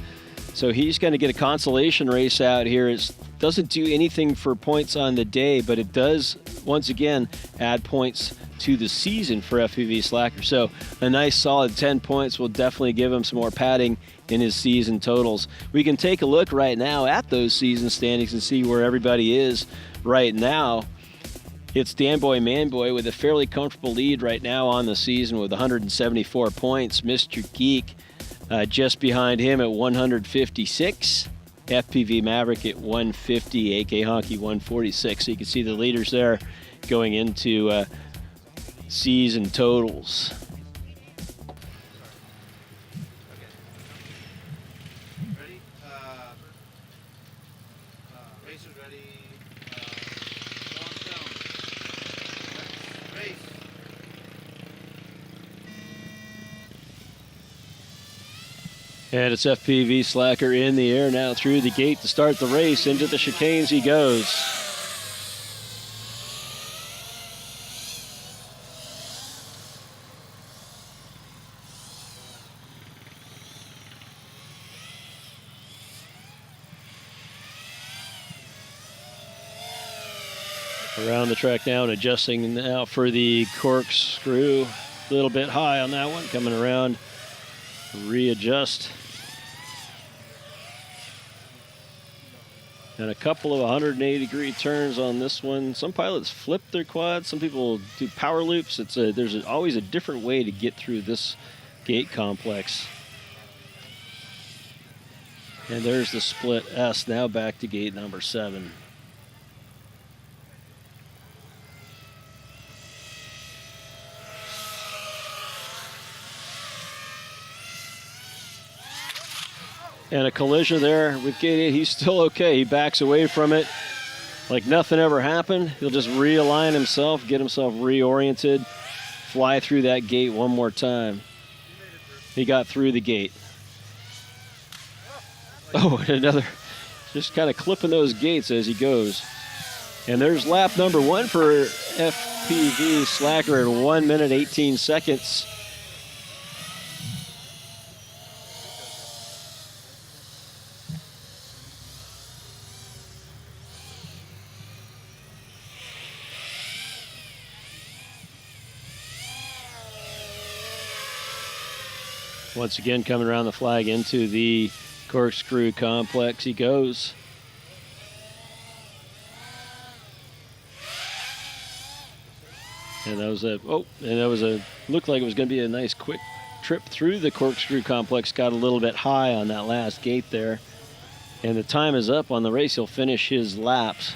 So he's going to get a consolation race out here. It doesn't do anything for points on the day, but it does, once again, add points to the season for FPV Slacker. So a nice solid 10 points will definitely give him some more padding in his season totals. We can take a look right now at those season standings and see where everybody is right now. It's Dan Boy, Man Boy with a fairly comfortable lead right now on the season with 174 points. Mr. Geek just behind him at 156. FPV Maverick at 150. AK Honky 146. So you can see the leaders there going into season totals. Ready? Racers ready. Race. And it's FPV Slacker in the air now through the gate to start the race. Into the chicanes he goes. Around the track now and adjusting now for the corkscrew. A little bit high on that one. Coming around. Readjust. And a couple of 180-degree turns on this one. Some pilots flip their quads. Some people do power loops. There's always a different way to get through this gate complex. And there's the split S. Now back to gate number 7. And a collision there with gate 8. He's still okay. He backs away from it like nothing ever happened. He'll just realign himself, get himself reoriented, fly through that gate one more time. He got through the gate. Oh, and another, just kind of clipping those gates as he goes. And there's lap number 1 for FPV Slacker at 1 minute 18 seconds. Once again, coming around the flag into the corkscrew complex he goes. And that was looked like it was going to be a nice quick trip through the corkscrew complex. Got a little bit high on that last gate there. And the time is up on the race. He'll finish his laps.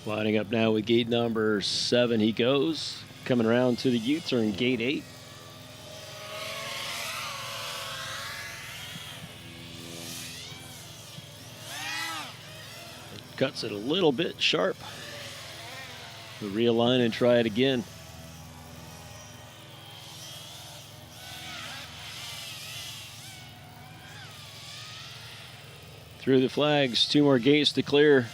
Lining up now with gate number 7 he goes. Coming around to the U-turn, gate 8. Cuts it a little bit sharp. We'll realign and try it again. Through the flags, 2 more gates to clear.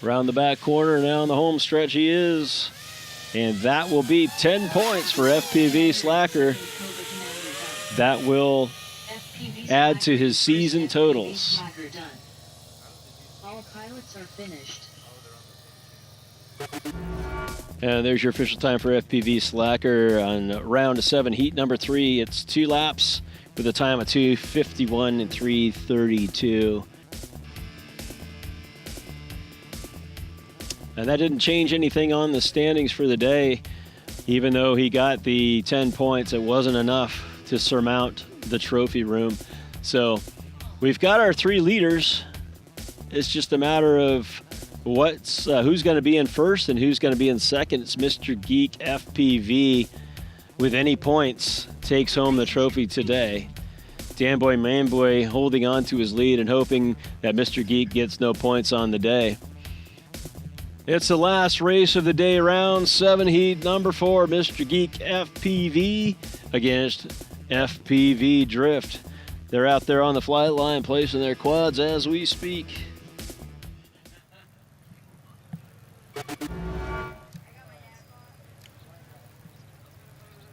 Around the back corner, now on the home stretch he is. And that will be 10 points for FPV Slacker. That will add to his season totals. All pilots are finished. And there's your official time for FPV Slacker on round 7, heat number 3. It's 2 laps with a time of 2:51 and 3:32. And that didn't change anything on the standings for the day. Even though he got the 10 points, it wasn't enough to surmount the trophy room. So we've got our 3 leaders. It's just a matter of who's going to be in first and who's going to be in second. It's Mr. Geek FPV with any points takes home the trophy today. Danboy Manboy holding on to his lead and hoping that Mr. Geek gets no points on the day. It's the last race of the day, round 7, heat number 4, Mr. Geek FPV against FPV Drift. They're out there on the flight line placing their quads as we speak. Race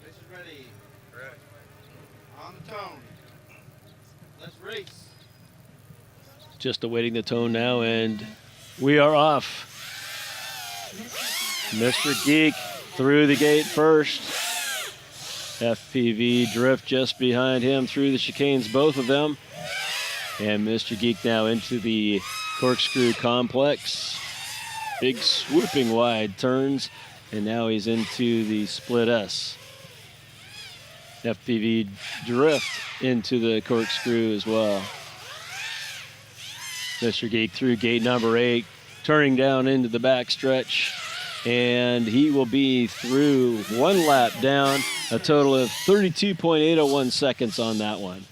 is ready. Ready. On the tone. Let's race. Just awaiting the tone now, and we are off. Mr. Geek through the gate first. FPV Drift just behind him through the chicanes, both of them. And Mr. Geek now into the corkscrew complex. Big swooping wide turns, and now he's into the split S. FPV Drift into the corkscrew as well. Mr. Geek through gate number 8, turning down into the back stretch, and he will be through 1 lap down, a total of 32.801 seconds on that one.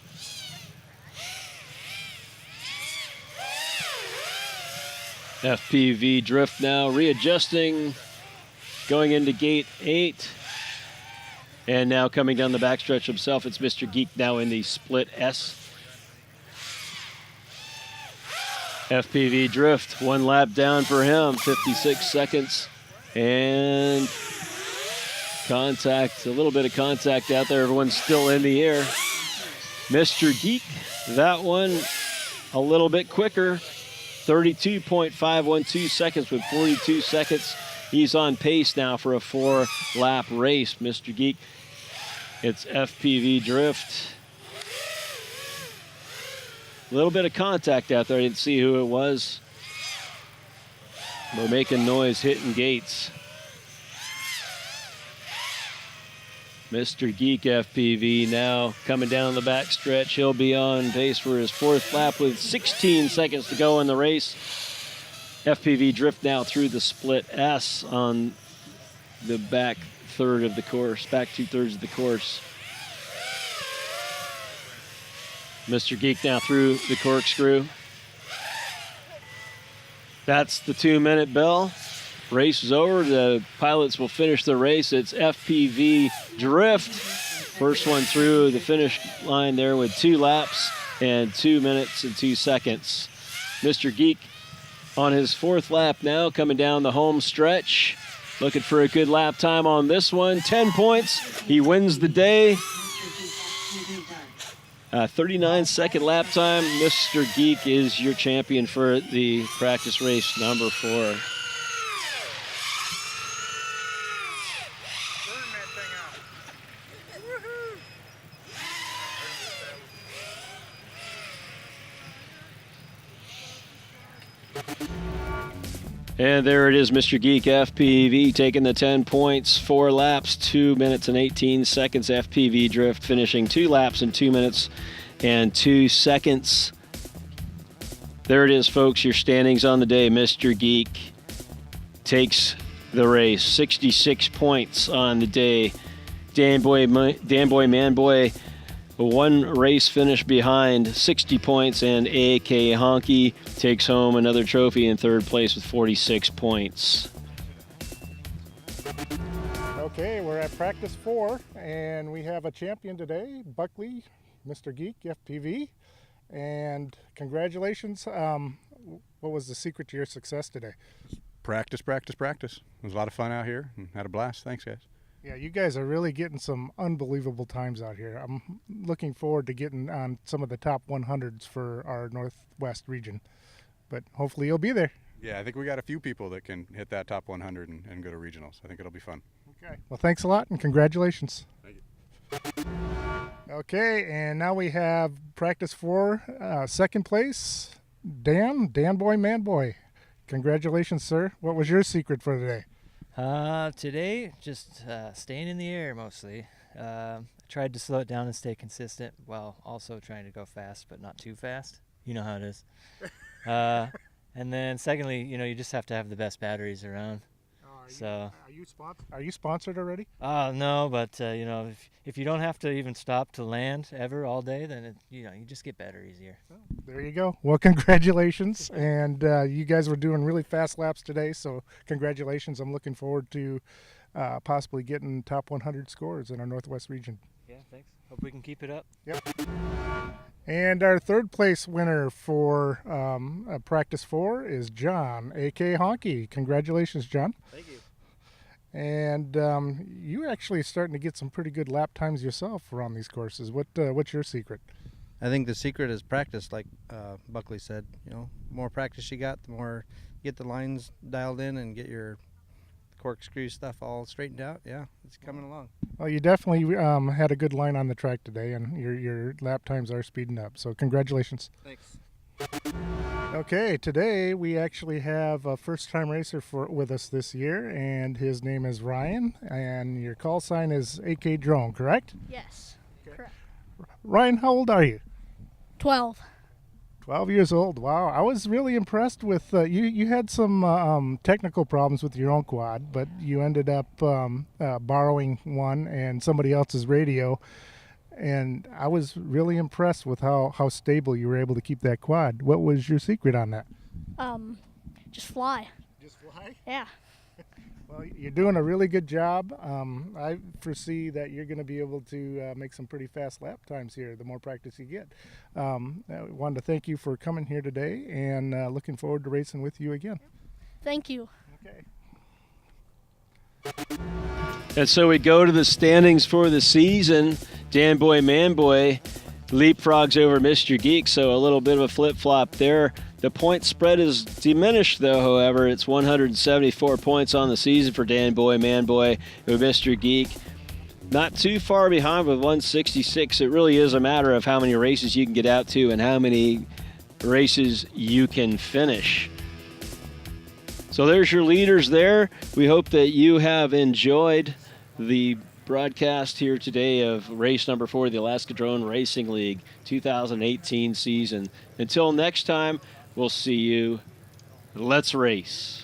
FPV Drift now readjusting, going into gate 8, and now coming down the backstretch himself, it's Mr. Geek now in the split S. FPV Drift, 1 lap down for him, 56 seconds, and contact, a little bit of contact out there. Everyone's still in the air. Mr. Geek, that one a little bit quicker, 32.512 seconds with 42 seconds. He's on pace now for a 4-lap race, Mr. Geek. It's FPV Drift. A little bit of contact out there. I didn't see who it was. We're making noise, hitting gates. Mr. Geek FPV now coming down the back stretch. He'll be on pace for his 4th lap with 16 seconds to go in the race. FPV Drift now through the split S on the back 2/3 of the course. Mr. Geek now through the corkscrew. That's the 2-minute bell. Race is over. The pilots will finish the race. It's FPV Drift. First one through the finish line there with 2 laps and 2 minutes and 2 seconds. Mr. Geek on his 4th lap now, coming down the home stretch. Looking for a good lap time on this one. 10 points. He wins the day. 39-second lap time. Mr. Geek is your champion for the practice race number 4. And there it is, Mr. Geek FPV taking the 10 points, 4 laps, 2 minutes and 18 seconds. FPV Drift finishing 2 laps in 2 minutes and 2 seconds. There it is, folks, your standings on the day. Mr. Geek takes the race, 66 points on the day. Dan Boy Manboy, one race finish behind, 60 points, and AK Honky takes home another trophy in third place with 46 points. Okay, we're at practice 4, and we have a champion today, Buckley, Mr. Geek FPV, and congratulations. What was the secret to your success today? Practice. It was a lot of fun out here and had a blast. Thanks, guys. Yeah, you guys are really getting some unbelievable times out here. I'm looking forward to getting on some of the top 100s for our Northwest region, but hopefully you'll be there. Yeah, I think we got a few people that can hit that top 100 and go to regionals. I think it'll be fun. Okay, well, thanks a lot and congratulations. Thank you. Okay, and now we have practice 4, second place, Dan Boy Manboy. Congratulations, sir. What was your secret for today? Today, just staying in the air mostly. I tried to slow it down and stay consistent while also trying to go fast, but not too fast. You know how it is. And then secondly, you just have to have the best batteries around. Are you sponsored already? No, but if you don't have to even stop to land ever all day, then you just get better easier. Oh, there you go. Well, congratulations, and you guys were doing really fast laps today, so congratulations. I'm looking forward to possibly getting top 100 scores in our Northwest region. Yeah, thanks. Hope we can keep it up. Yep. And our third place winner for practice 4 is John, AK Honky. Congratulations, John. Thank you. And you actually starting to get some pretty good lap times yourself around these courses. What's your secret? I think the secret is practice, like Buckley said. The more practice you got, the more you get the lines dialed in and get your corkscrew stuff all straightened out. Yeah, it's coming along. Well, you definitely had a good line on the track today, and your lap times are speeding up. So congratulations. Thanks. Okay, today we actually have a first-time racer with us this year, and his name is Ryan, and your call sign is AK Drone, correct? Yes. Correct. Ryan, how old are you? 12. 12 years old. Wow, I was really impressed with you had some technical problems with your own quad, but you ended up borrowing one and somebody else's radio, and I was really impressed with how stable you were able to keep that quad. What was your secret on that? Just fly. Just fly? Yeah. Well, you're doing a really good job. I foresee that you're going to be able to make some pretty fast lap times here the more practice you get. I wanted to thank you for coming here today, and looking forward to racing with you again. Thank you. Okay. And so we go to the standings for the season. Dan Boy Manboy leapfrogs over Mr. Geek, so a little bit of a flip-flop there. The point spread is diminished, though, however. It's 174 points on the season for Dan Boy Manboy with Mr. Geek. Not too far behind with 166. It really is a matter of how many races you can get out to and how many races you can finish. So there's your leaders there. We hope that you have enjoyed the broadcast here today of race number 4 of the Alaska Drone Racing League 2018 season. Until next time, we'll see you. Let's race.